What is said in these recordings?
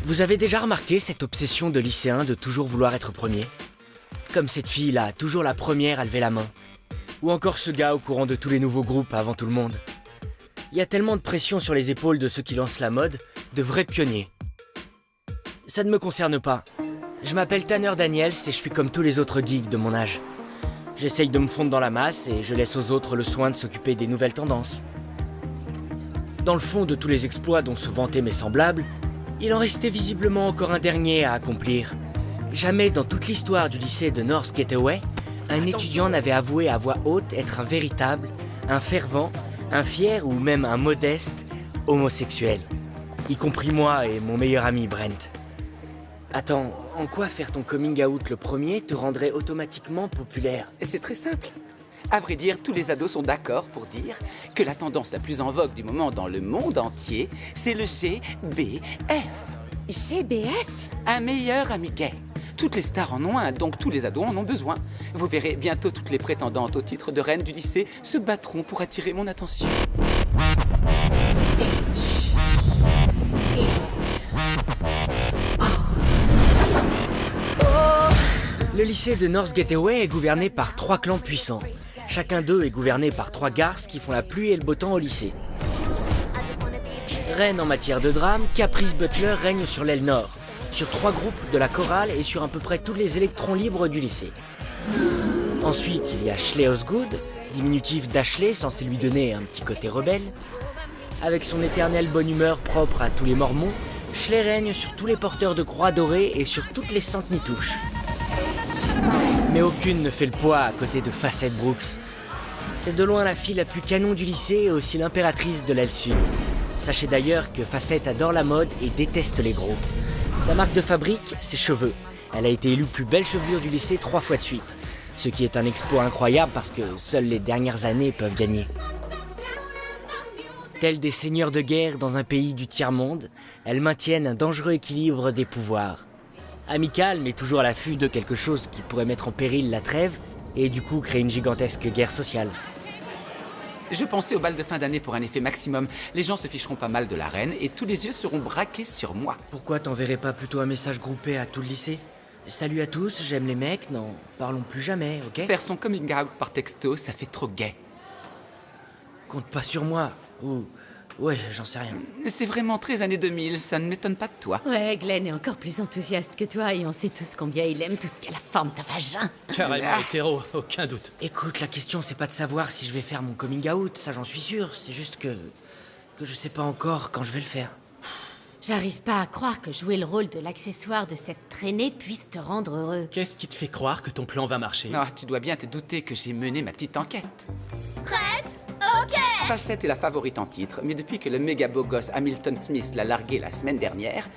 Vous avez déjà remarqué cette obsession de lycéen de toujours vouloir être premier? Comme cette fille-là, toujours la première à lever la main. Ou encore ce gars au courant de tous les nouveaux groupes avant tout le monde. Il y a tellement de pression sur les épaules de ceux qui lancent la mode, de vrais pionniers. Ça ne me concerne pas. Je m'appelle Tanner Daniels et je suis comme tous les autres geeks de mon âge. J'essaye de me fondre dans la masse et je laisse aux autres le soin de s'occuper des nouvelles tendances. Dans le fond de tous les exploits dont se vantaient mes semblables, il en restait visiblement encore un dernier à accomplir. Jamais dans toute l'histoire du lycée de North Gateway, un étudiant n'avait avoué à voix haute être un véritable, un fervent, un fier ou même un modeste homosexuel. Y compris moi et mon meilleur ami Brent. Attends, en quoi faire ton coming out le premier te rendrait automatiquement populaire? C'est très simple. À vrai dire, tous les ados sont d'accord pour dire que la tendance la plus en vogue du moment dans le monde entier, c'est le GBF. GBF? Un meilleur ami gay. Toutes les stars en ont un, donc tous les ados en ont besoin. Vous verrez, bientôt toutes les prétendantes au titre de reine du lycée se battront pour attirer mon attention. Le lycée de North Gateway est gouverné par 3 clans puissants. Chacun d'eux est gouverné par 3 garces qui font la pluie et le beau temps au lycée. Reine en matière de drame, Caprice Butler règne sur l'aile nord, sur 3 groupes de la chorale et sur à peu près tous les électrons libres du lycée. Ensuite, il y a Ashley Osgood, diminutif d'Ashley censé lui donner un petit côté rebelle. Avec son éternelle bonne humeur propre à tous les mormons, Ashley règne sur tous les porteurs de croix dorées et sur toutes les saintes nitouches. Mais aucune ne fait le poids à côté de Facette Brooks. C'est de loin la fille la plus canon du lycée et aussi l'impératrice de l'aile sud. Sachez d'ailleurs que Facette adore la mode et déteste les gros. Sa marque de fabrique, ses cheveux. Elle a été élue plus belle chevelure du lycée 3 fois de suite. Ce qui est un exploit incroyable parce que seules les dernières années peuvent gagner. Tels des seigneurs de guerre dans un pays du tiers-monde, elles maintiennent un dangereux équilibre des pouvoirs. Amicale, mais toujours à l'affût de quelque chose qui pourrait mettre en péril la trêve et du coup créer une gigantesque guerre sociale. Je pensais au bal de fin d'année pour un effet maximum. Les gens se ficheront pas mal de la reine et tous les yeux seront braqués sur moi. Pourquoi t'enverrais pas plutôt un message groupé à tout le lycée? Salut à tous, j'aime les mecs, non, parlons plus jamais, ok? Faire son coming out par texto, ça fait trop gay. Compte pas sur moi, ou... Ouais, j'en sais rien. C'est vraiment très années 2000, ça ne m'étonne pas de toi. Ouais, Glenn est encore plus enthousiaste que toi et on sait tous combien il aime tout ce qui a la forme d'un vagin. Carrément hétéro, aucun doute. Écoute, la question c'est pas de savoir si je vais faire mon coming out, ça j'en suis sûr, c'est juste que je sais pas encore quand je vais le faire. J'arrive pas à croire que jouer le rôle de l'accessoire de cette traînée puisse te rendre heureux. Qu'est-ce qui te fait croire que ton plan va marcher? Ah, tu dois bien te douter que j'ai mené ma petite enquête. Prête? Ok! Facette est la favorite en titre, mais depuis que le méga beau gosse Hamilton Smith l'a larguée la semaine dernière,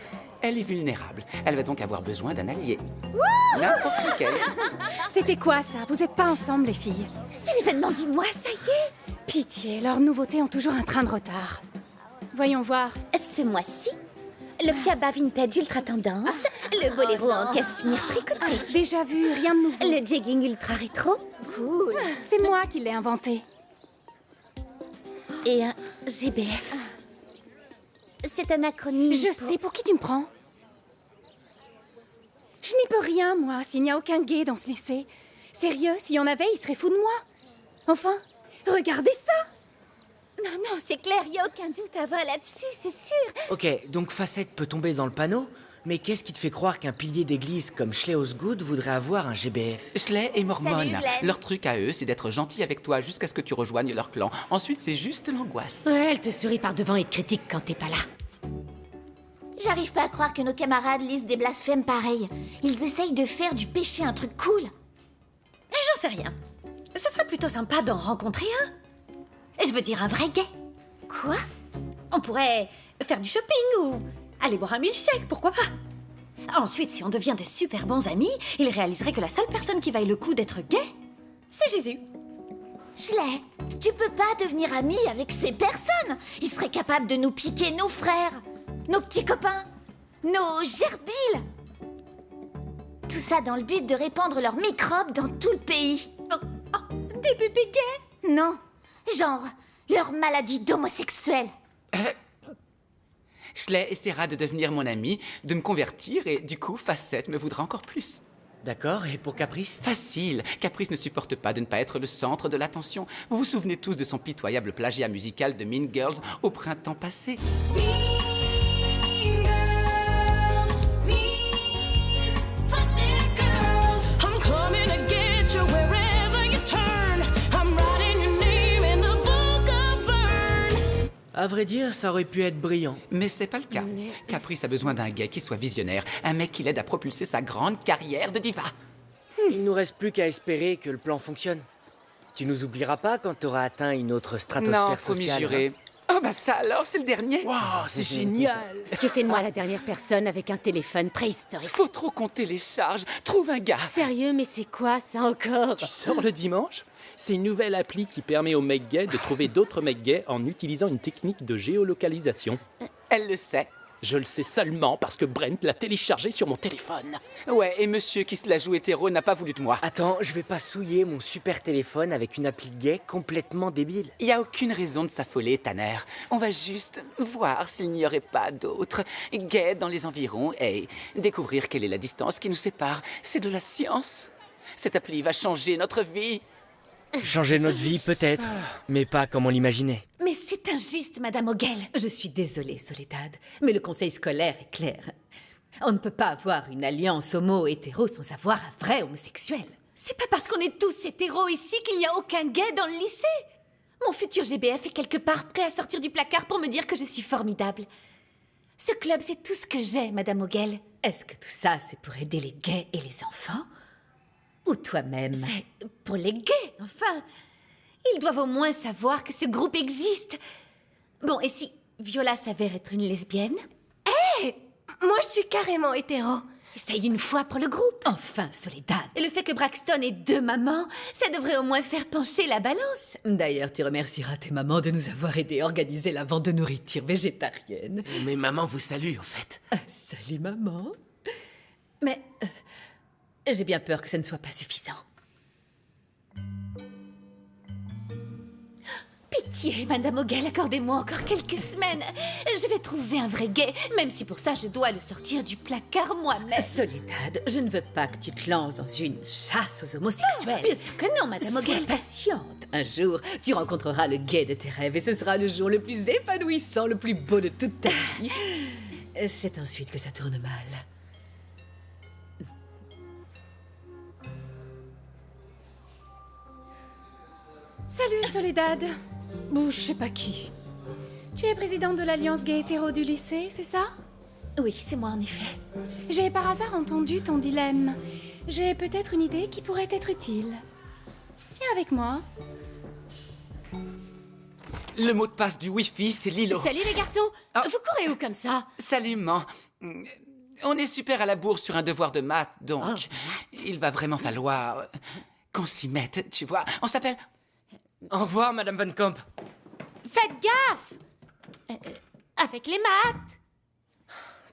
elle est vulnérable. Elle va donc avoir besoin d'un allié. N'importe lequel. C'était quoi ça? Vous êtes pas ensemble les filles? C'est l'événement du mois, ça y est! Pitié, leurs nouveautés ont toujours un train de retard. Voyons voir. Ce mois-ci, le cabas vintage ultra tendance, le boléro en cachemire tricoté, Déjà vu, rien de nouveau. le jegging ultra rétro, cool, C'est moi qui l'ai inventé. et un GBF. C'est un acronyme. Je sais pour qui tu me prends. Je n'y peux rien, moi, s'il n'y a aucun gay dans ce lycée. Sérieux, s'il y en avait, il serait fou de moi. Enfin, regardez ça! Non, non, c'est clair, il n'y a aucun doute à avoir là-dessus, c'est sûr. Ok, donc Facette peut tomber dans le panneau, mais qu'est-ce qui te fait croire qu'un pilier d'église comme Ashley Osgood voudrait avoir un GBF? Schley et Mormon. Salut, Glenn. Leur truc à eux, c'est d'être gentils avec toi jusqu'à ce que tu rejoignes leur clan. Ensuite, c'est juste l'angoisse. Ouais, elle te sourit par devant et te critique quand t'es pas là. J'arrive pas à croire que nos camarades lisent des blasphèmes pareils. Ils essayent de faire du péché un truc cool. J'en sais rien. Ce serait plutôt sympa d'en rencontrer un. Je veux dire un vrai gay. Quoi? On pourrait faire du shopping ou aller boire un milkshake, pourquoi pas. Ensuite, si on devient de super bons amis, il réaliserait que la seule personne qui vaille le coup d'être gay, c'est Jésus. Schley, tu peux pas devenir ami avec ces personnes. Ils seraient capables de nous piquer nos frères, nos petits copains, nos gerbilles. Tout ça dans le but de répandre leurs microbes dans tout le pays. Des bébés gays? Non, genre leur maladie d'homosexuel. Schley essaiera de devenir mon ami, de me convertir et du coup, Facette me voudra encore plus. D'accord, et pour Caprice? Facile. Caprice ne supporte pas de ne pas être le centre de l'attention. Vous vous souvenez tous de son pitoyable plagiat musical de Mean Girls au printemps passé? À vrai dire, ça aurait pu être brillant. Mais c'est pas le cas. Caprice a besoin d'un gars qui soit visionnaire, un mec qui l'aide à propulser sa grande carrière de diva. Il nous reste plus qu'à espérer que le plan fonctionne. Tu nous oublieras pas quand t'auras atteint une autre stratosphère Non, promis sociale. juré. Oh bah ça alors, c'est le dernier. Waouh, c'est génial! Ce qui fait de moi la dernière personne avec un téléphone préhistorique. Faut trop qu'on télécharge. Trouve un gars. Sérieux, mais c'est quoi ça encore? Tu sors le dimanche? C'est une nouvelle appli qui permet aux mecs gays de trouver d'autres mecs gays en utilisant une technique de géolocalisation. Elle le sait. Je le sais seulement parce que Brent l'a téléchargé sur mon téléphone. Ouais, et monsieur qui se la joue hétéro n'a pas voulu de moi. Attends, je vais pas souiller mon super téléphone avec une appli gay complètement débile. Il y a aucune raison de s'affoler, Tanner. On va juste voir s'il n'y aurait pas d'autres gays dans les environs et découvrir quelle est la distance qui nous sépare. C'est de la science. Cette appli va changer notre vie. Changer notre vie, peut-être, mais pas comme on l'imaginait. Mais c'est injuste, Madame Ogel. Je suis désolée, Soledad, mais le conseil scolaire est clair. On ne peut pas avoir une alliance homo-hétéro sans avoir un vrai homosexuel. C'est pas parce qu'on est tous hétéros ici qu'il n'y a aucun gay dans le lycée. Mon futur GBF est quelque part prêt à sortir du placard pour me dire que je suis formidable. Ce club, c'est tout ce que j'ai, Madame Ogel. Est-ce que tout ça, c'est pour aider les gays et les enfants? Ou toi-même? C'est pour les gays, enfin. Ils doivent au moins savoir que ce groupe existe. Bon, et si Viola s'avère être une lesbienne? Moi, je suis carrément hétéro. Essaye une fois pour le groupe. Enfin, Soledad. Et le fait que Braxton ait 2 mamans, ça devrait au moins faire pencher la balance. D'ailleurs, tu remercieras tes mamans de nous avoir aidé à organiser la vente de nourriture végétarienne. Mais maman vous salue, en fait. Salut, maman. Mais j'ai bien peur que ça ne soit pas suffisant. Pitié, Madame Ogel, accordez-moi encore quelques semaines. Je vais trouver un vrai gay, même si pour ça je dois le sortir du placard moi-même. Soledad, je ne veux pas que tu te lances dans une chasse aux homosexuels. Bien sûr que non, Madame Sois Ogel. patiente. Un jour, tu rencontreras le gay de tes rêves et ce sera le jour le plus épanouissant, le plus beau de toute ta vie. C'est ensuite que ça tourne mal. Salut, Soledad. Ou je sais pas qui. Tu es présidente de l'Alliance gay hétéro du lycée, c'est ça? Oui, c'est moi en effet. J'ai par hasard entendu ton dilemme. J'ai peut-être une idée qui pourrait être utile. Viens avec moi. Le mot de passe du Wi-Fi, c'est Lilo. Salut les garçons. Ah. Vous courez où comme ça? Salut, man. On est super à la bourre sur un devoir de maths, donc il va vraiment falloir qu'on s'y mette, tu vois. On s'appelle... Au revoir, Madame Van Camp. Faites gaffe. Avec les maths.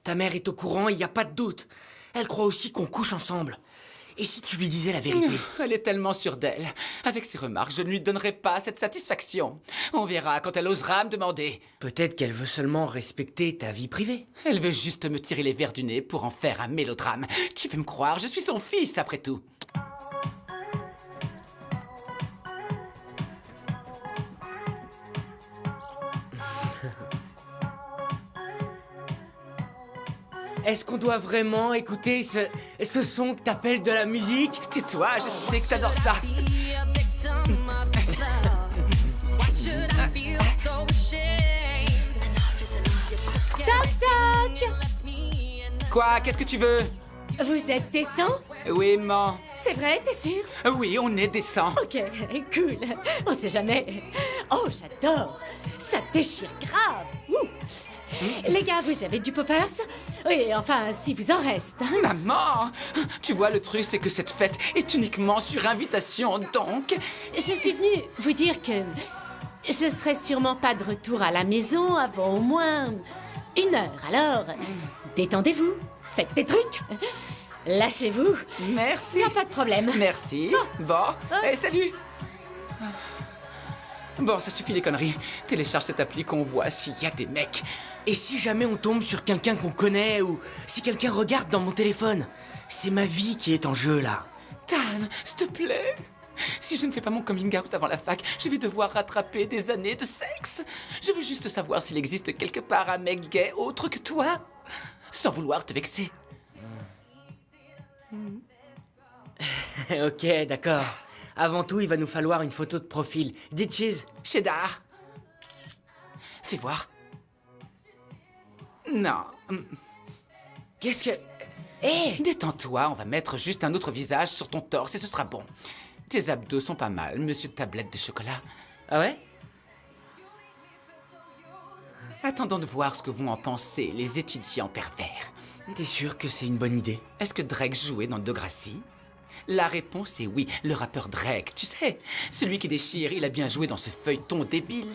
Ta mère est au courant, il n'y a pas de doute. Elle croit aussi qu'on couche ensemble. Et si tu lui disais la vérité? Elle est tellement sûre d'elle. Avec ses remarques, je ne lui donnerai pas cette satisfaction. On verra quand elle osera me demander. Peut-être qu'elle veut seulement respecter ta vie privée. Elle veut juste me tirer les verres du nez pour en faire un mélodrame. Tu peux me croire, je suis son fils, après tout. Est-ce qu'on doit vraiment écouter ce son que t'appelles de la musique? Tais-toi, je sais que t'adores ça. Toc toc. Quoi? Qu'est-ce que tu veux? Vous êtes décent? Oui, man. C'est vrai, t'es sûr? Oui, on est décent. Ok, cool. On sait jamais. Oh, j'adore. Ça déchire grave. Ouh. Les gars, vous avez du poppers? Oui, enfin, si vous en reste. Maman! Tu vois, le truc, c'est que cette fête est uniquement sur invitation, donc... Je suis venue vous dire que je serai sûrement pas de retour à la maison avant au moins 1 heure. Alors, détendez-vous, faites des trucs. Lâchez-vous. Merci. Y a pas de problème. Merci. Bon. Salut. Bon, ça suffit les conneries. Télécharge cette appli qu'on voit s'il y a des mecs. Et si jamais on tombe sur quelqu'un qu'on connaît ou si quelqu'un regarde dans mon téléphone? C'est ma vie qui est en jeu là. Tan, s'il te plaît. Si je ne fais pas mon coming out avant la fac, je vais devoir rattraper des années de sexe. Je veux juste savoir s'il existe quelque part un mec gay autre que toi. Sans vouloir te vexer. Ok, d'accord. Avant tout, il va nous falloir une photo de profil. Ditches. Cheddar. Fais voir. Non. Qu'est-ce que... Hé! Détends-toi, on va mettre juste un autre visage sur ton torse et ce sera bon. Tes abdos sont pas mal, monsieur Tablette de chocolat. Ah ouais? Attendons de voir ce que vont en penser les étudiants pervers. T'es sûr que c'est une bonne idée? Est-ce que Drake jouait dans Degrassi? La réponse est oui, le rappeur Drake, tu sais, celui qui déchire, il a bien joué dans ce feuilleton débile.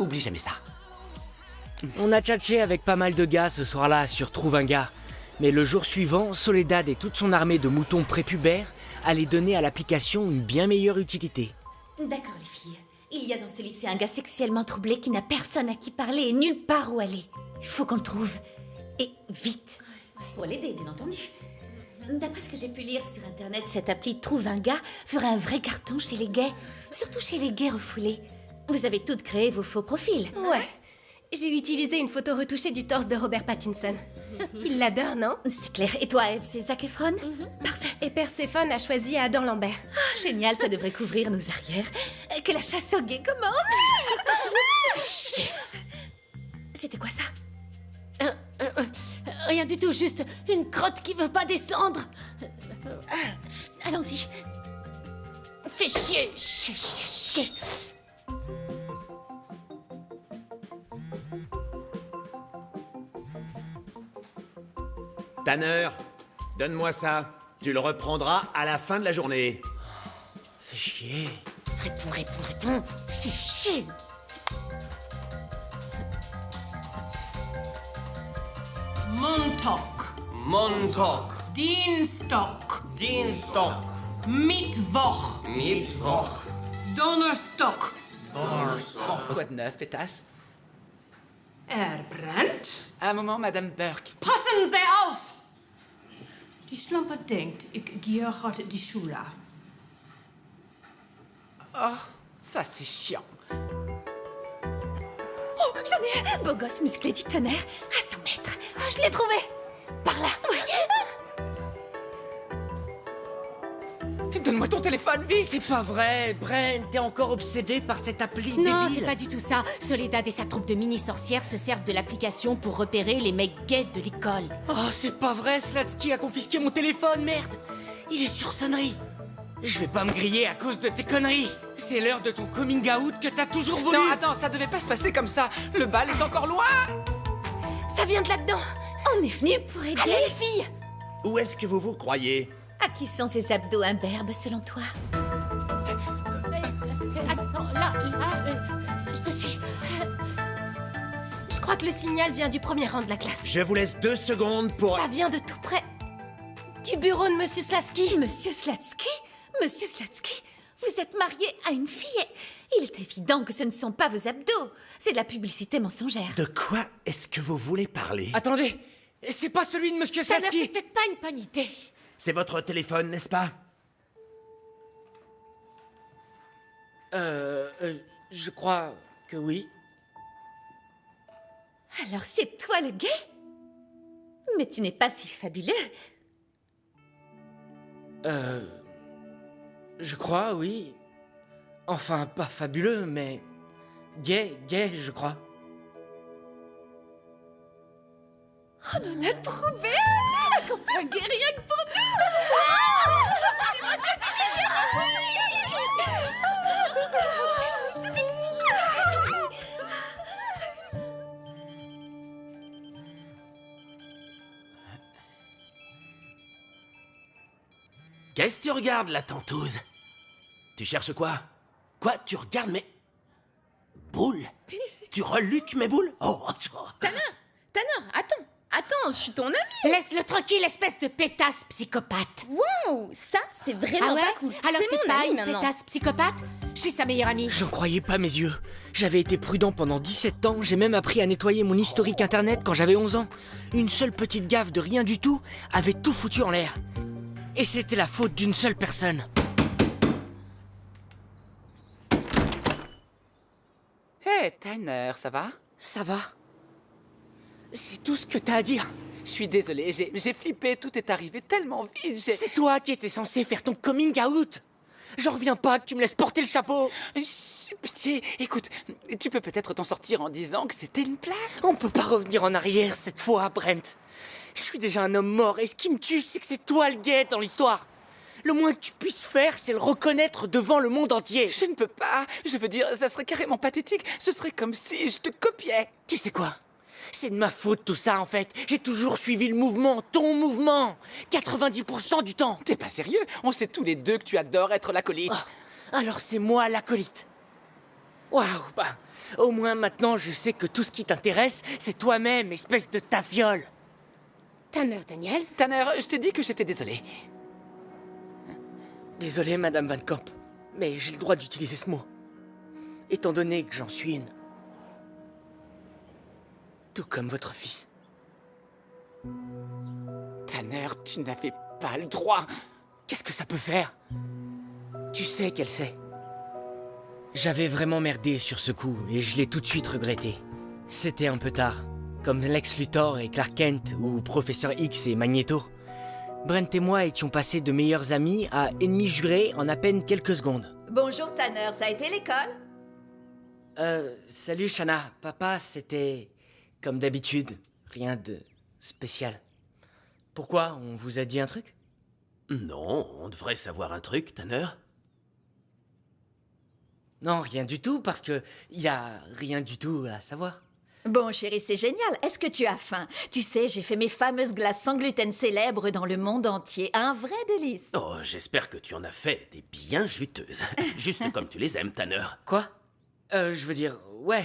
Oublie jamais ça. On a tchatché avec pas mal de gars ce soir-là sur Trouve un gars. Mais le jour suivant, Soledad et toute son armée de moutons prépubères allaient donner à l'application une bien meilleure utilité. D'accord, les filles. Il y a dans ce lycée un gars sexuellement troublé qui n'a personne à qui parler et nulle part où aller. Il faut qu'on le trouve. Et vite. Pour l'aider, bien entendu. D'après ce que j'ai pu lire sur Internet, cette appli Trouve un gars fera un vrai carton chez les gays. Surtout chez les gays refoulés. Vous avez toutes créé vos faux profils. Ouais. J'ai utilisé une photo retouchée du torse de Robert Pattinson. Il l'adore, non? C'est clair. Et toi, Eve, c'est Zac Efron? Parfait. Et Perséphone a choisi Adam Lambert. Ah, génial, ça devrait couvrir nos arrières. Que la chasse aux gays commence. C'était quoi ça? Rien du tout, juste une crotte qui veut pas descendre. Allons-y. Fais chier, chier. Tanner, donne-moi ça. Tu le reprendras à la fin de la journée. Fais chier. Réponds. Fais chier. Montag, Montag, Dienstag, Dienstag, Mittwoch, Mittwoch, Donnerstag. Quoi de neuf, pétasse? Brennt. Un moment, Madame Burke. Passen Sie auf! Die Schlampe denkt, ich gehe heute die Schule. Oh, ça c'est chiant. Oh, j'en ai un! Beau gosse musclé du tonnerre, à 100 mètres. Oh, je l'ai trouvé! Par là! Oui. Donne-moi ton téléphone, vite! C'est pas vrai, Bren, t'es encore obsédé par cette appli Non, débile. c'est pas du tout ça. Soledad et sa troupe de mini-sorcières se servent de l'application pour repérer les mecs gays de l'école. Oh, c'est pas vrai, Slatsky a confisqué mon téléphone, merde. Il est sur sonnerie. Je vais pas me griller à cause de tes conneries. C'est l'heure de ton coming out que t'as toujours voulu. Non, attends, ça devait pas se passer comme ça. Le bal est encore loin. Ça vient de là-dedans. On est venu pour aider. Allez, les filles! Où est-ce que vous vous croyez? À qui sont ces abdos imberbes, selon toi? Attends, là, je te suis. Je crois que le signal vient du premier rang de la classe. Je vous laisse 2 secondes pour... Ça vient de tout près du bureau de Monsieur Slatsky. Monsieur Slatsky? Monsieur Slatsky, vous êtes marié à une fille et il est évident que ce ne sont pas vos abdos. C'est de la publicité mensongère. De quoi est-ce que vous voulez parler? Attendez, c'est pas celui de Monsieur Ça ne Slatsky. c'est peut-être pas une bonne idée. C'est votre téléphone, n'est-ce pas? Je crois que oui. Alors c'est toi le gay? Mais tu n'es pas si fabuleux. Je crois, oui. Enfin, pas fabuleux, mais... Gay, je crois. On en a trouvé un! Un copain gay rien que pour nous! Je suis toute excitée! Qu'est-ce que tu regardes, la tentouse? Tu cherches quoi? Quoi? Tu regardes mes... boules? Tu reluques mes boules? Oh, Tanner, attends, je suis ton amie. Laisse-le tranquille, espèce de pétasse psychopathe. Wow, ça, c'est vraiment Ah ouais? pas cool. Alors c'est t'es mon pas amie une maintenant. pétasse psychopathe? Je suis sa meilleure amie. J'en croyais pas mes yeux. J'avais été prudent pendant 17 ans, j'ai même appris à nettoyer mon historique internet quand j'avais 11 ans. Une seule petite gaffe de rien du tout avait tout foutu en l'air. Et c'était la faute d'une seule personne. Hé, Tanner, ça va? Ça va? C'est tout ce que t'as à dire. Je suis désolé, j'ai flippé, tout est arrivé tellement vite, C'est toi qui étais censé faire ton coming out. J'en reviens pas que tu me laisses porter le chapeau. Chut, pitié, écoute, tu peux peut-être t'en sortir en disant que c'était une blague. On peut pas revenir en arrière cette fois, Brent. Je suis déjà un homme mort et ce qui me tue, c'est que c'est toi le gay dans l'histoire. Le moins que tu puisses faire, c'est le reconnaître devant le monde entier. Je ne peux pas, je veux dire, ça serait carrément pathétique. Ce serait comme si je te copiais. Tu sais quoi? C'est de ma faute tout ça en fait. J'ai toujours suivi le mouvement, ton mouvement. 90% du temps. T'es pas sérieux? On sait tous les deux que tu adores être l'acolyte. Alors c'est moi l'acolyte. Waouh, bah, au moins maintenant je sais que tout ce qui t'intéresse, c'est toi-même, espèce de tafiole. Tanner Daniels? Tanner, je t'ai dit que j'étais désolé. Désolé, Madame Van Camp, mais j'ai le droit d'utiliser ce mot. Étant donné que j'en suis une. Tout comme votre fils. Tanner, tu n'avais pas le droit. Qu'est-ce que ça peut faire? Tu sais qu'elle sait. J'avais vraiment merdé sur ce coup et je l'ai tout de suite regretté. C'était un peu tard, comme Lex Luthor et Clark Kent ou Professeur X et Magneto. Brent et moi étions passés de meilleurs amis à ennemis jurés en à peine quelques secondes. Bonjour Tanner, ça a été l'école? Salut Shanna. Papa, c'était comme d'habitude, rien de spécial. Pourquoi? On vous a dit un truc? Non, on devrait savoir un truc, Tanner. Non, rien du tout, parce que y a rien du tout à savoir. Bon chérie, c'est génial. Est-ce que tu as faim? Tu sais, j'ai fait mes fameuses glaces sans gluten célèbres dans le monde entier. Un vrai délice. Oh, j'espère que tu en as fait des bien juteuses. Juste comme tu les aimes, Tanner. Quoi? Je veux dire, ouais,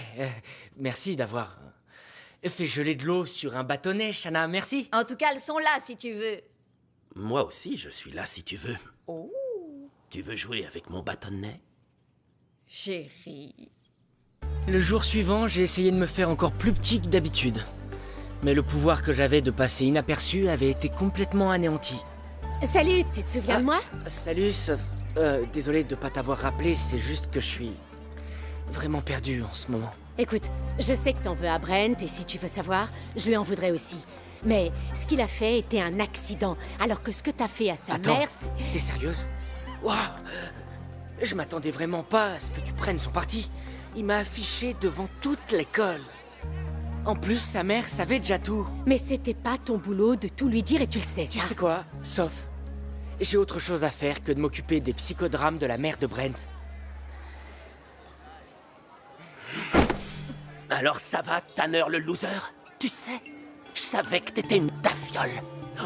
merci d'avoir fait geler de l'eau sur un bâtonnet, Shanna, merci. En tout cas, elles sont là si tu veux. Moi aussi, je suis là si tu veux. Oh, Tu veux jouer avec mon bâtonnet? chérie. Le jour suivant, j'ai essayé de me faire encore plus petit que d'habitude. Mais le pouvoir que j'avais de passer inaperçu avait été complètement anéanti. Salut, tu te souviens de moi? Salut, sauf... désolé de pas t'avoir rappelé, c'est juste que je suis vraiment perdu en ce moment. Écoute, je sais que t'en veux à Brent et si tu veux savoir, je lui en voudrais aussi. Mais ce qu'il a fait était un accident, alors que ce que t'as fait à sa Attends, mère, t'es sérieuse? Waouh! Je m'attendais vraiment pas à ce que tu prennes son parti. Il m'a affiché devant toute l'école. En plus, sa mère savait déjà tout. Mais c'était pas ton boulot de tout lui dire et tu le sais, ça. Tu sais quoi? Sauf, j'ai autre chose à faire que de m'occuper des psychodrames de la mère de Brent. Alors ça va, Tanner le loser? Tu sais, je savais que t'étais une tafiole.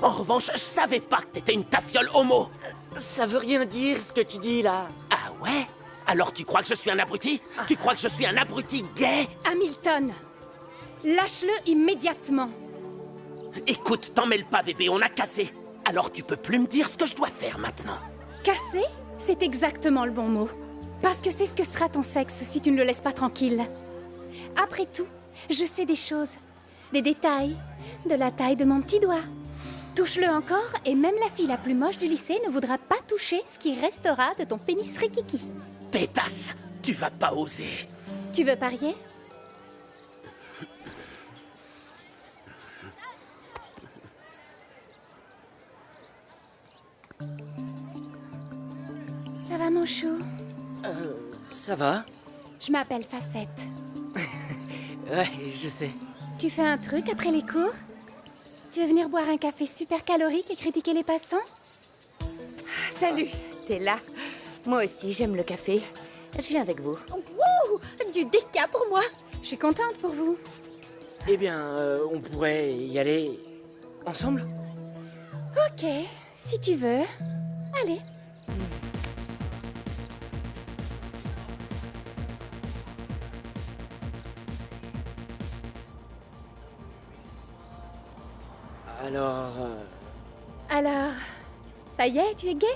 En revanche, je savais pas que t'étais une tafiole homo. Ça veut rien dire ce que tu dis là. Ah ouais? Alors tu crois que je suis un abruti? Tu crois que je suis un abruti gay? Hamilton, lâche-le immédiatement. Écoute, t'en mêle pas, bébé, on a cassé. Alors tu peux plus me dire ce que je dois faire maintenant. Casser, c'est exactement le bon mot. Parce que c'est ce que sera ton sexe si tu ne le laisses pas tranquille. Après tout, je sais des choses. Des détails. De la taille de mon petit doigt. Touche-le encore et même la fille la plus moche du lycée ne voudra pas toucher ce qui restera de ton pénis rikiki. Pétasse, tu vas pas oser. Tu veux parier? Ça va mon chou? Ça va? Je m'appelle Facette. Ouais, je sais. Tu fais un truc après les cours? Tu veux venir boire un café super calorique et critiquer les passants? Salut, t'es là. Moi aussi, j'aime le café. Je viens avec vous. Wouh! Du déca pour moi! Je suis contente pour vous. Eh bien, on pourrait y aller ensemble? Ok, si tu veux. Allez. Alors, ça y est, tu es gay?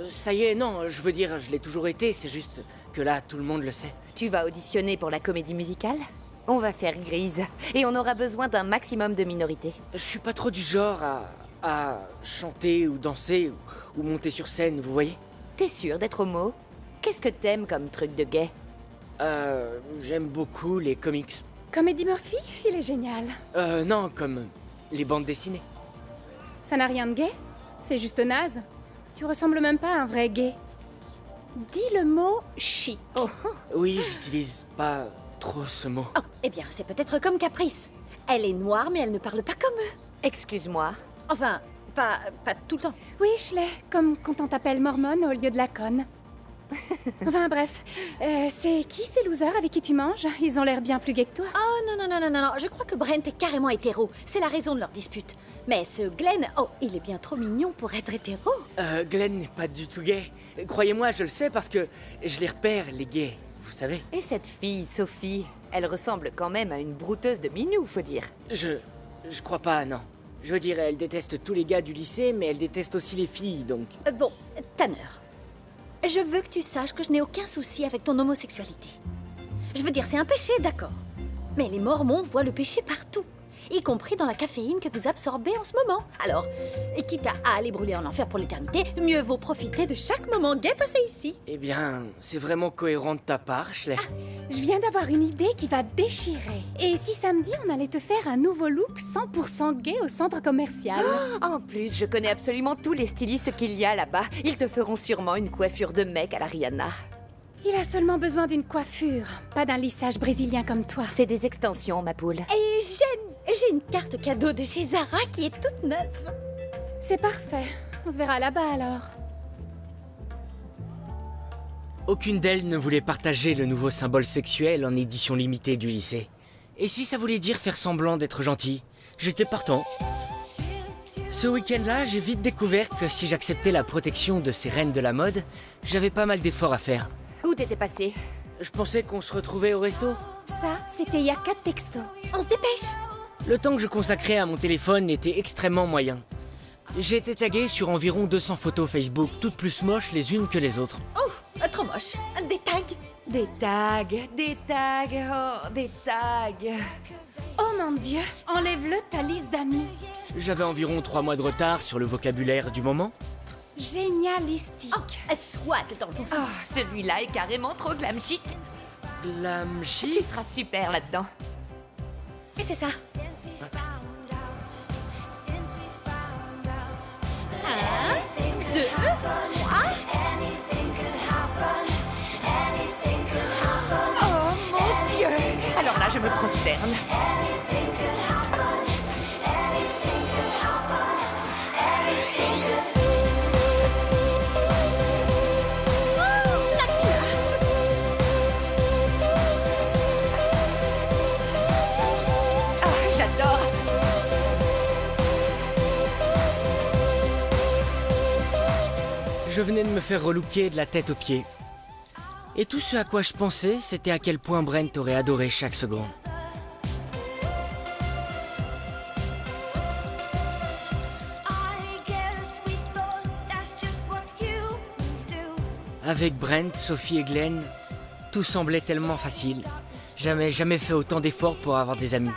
Ça y est, non, je veux dire, je l'ai toujours été, c'est juste que là, tout le monde le sait. Tu vas auditionner pour la comédie musicale? On va faire grise. Et on aura besoin d'un maximum de minorités. Je suis pas trop du genre à chanter ou danser ou monter sur scène, vous voyez? T'es sûr d'être homo? Qu'est-ce que t'aimes comme truc de gay? J'aime beaucoup les comics. Comme Eddie Murphy? Il est génial. Non, comme les bandes dessinées. Ça n'a rien de gay? C'est juste naze. Tu ressembles même pas à un vrai gay. Dis le mot chic. Oh, Oui, j'utilise pas trop ce mot. oh, eh bien, c'est peut-être comme Caprice. Elle est noire, mais elle ne parle pas comme eux. Excuse-moi. Enfin, pas tout le temps. Oui, Schley, comme quand on t'appelle mormone au lieu de la conne. Enfin bref, c'est qui ces losers avec qui tu manges? Ils ont l'air bien plus gays que toi. Oh non, je crois que Brent est carrément hétéro. C'est la raison de leur dispute. Mais ce Glenn, oh, il est bien trop mignon pour être hétéro. Glenn n'est pas du tout gay. Croyez-moi, je le sais parce que je les repère, les gays, vous savez. Et cette fille, Sophie, elle ressemble quand même à une brouteuse de minou, faut dire. Je crois pas, non. Je veux dire, elle déteste tous les gars du lycée, mais elle déteste aussi les filles, donc... Bon, Tanner, je veux que tu saches que je n'ai aucun souci avec ton homosexualité. Je veux dire, c'est un péché, d'accord. Mais les Mormons voient le péché partout, y compris dans la caféine que vous absorbez en ce moment. Alors, quitte à aller brûler en enfer pour l'éternité, mieux vaut profiter de chaque moment gay passé ici. Eh bien, c'est vraiment cohérent de ta part, Schley. Je viens d'avoir une idée qui va déchirer. Et si samedi, on allait te faire un nouveau look 100% gay au centre commercial? En plus, je connais absolument tous les stylistes qu'il y a là-bas. Ils te feront sûrement une coiffure de mec à la Rihanna. Il a seulement besoin d'une coiffure, pas d'un lissage brésilien comme toi. C'est des extensions, ma poule. Et j'ai une carte cadeau de chez Zara qui est toute neuve. C'est parfait. On se verra là-bas alors. Aucune d'elles ne voulait partager le nouveau symbole sexuel en édition limitée du lycée. Et si ça voulait dire faire semblant d'être gentil, j'étais partant. Ce week-end-là, j'ai vite découvert que si j'acceptais la protection de ces reines de la mode, j'avais pas mal d'efforts à faire. Où t'étais passé? Je pensais qu'on se retrouvait au resto. Ça, c'était il y a 4 textos. On se dépêche. Le temps que je consacrais à mon téléphone était extrêmement moyen. J'ai été tagué sur environ 200 photos Facebook, toutes plus moches les unes que les autres. Oh, trop moche. Des tags. Des tags, oh, des tags. Oh mon Dieu, enlève-le de ta liste d'amis. J'avais environ 3 mois de retard sur le vocabulaire du moment. Génialistique. Oh, swag dans le bon Oh, sens. celui-là est carrément trop glam chic. Glam chic. Tu seras super là-dedans. Et c'est ça. 1, 2, 3. Oh mon Dieu! Alors là, je me prosterne. J'adore! Je venais de me faire relooker de la tête aux pieds. Et tout ce à quoi je pensais, c'était à quel point Brent aurait adoré chaque seconde. Avec Brent, Sophie et Glenn, tout semblait tellement facile. Jamais fait autant d'efforts pour avoir des amis.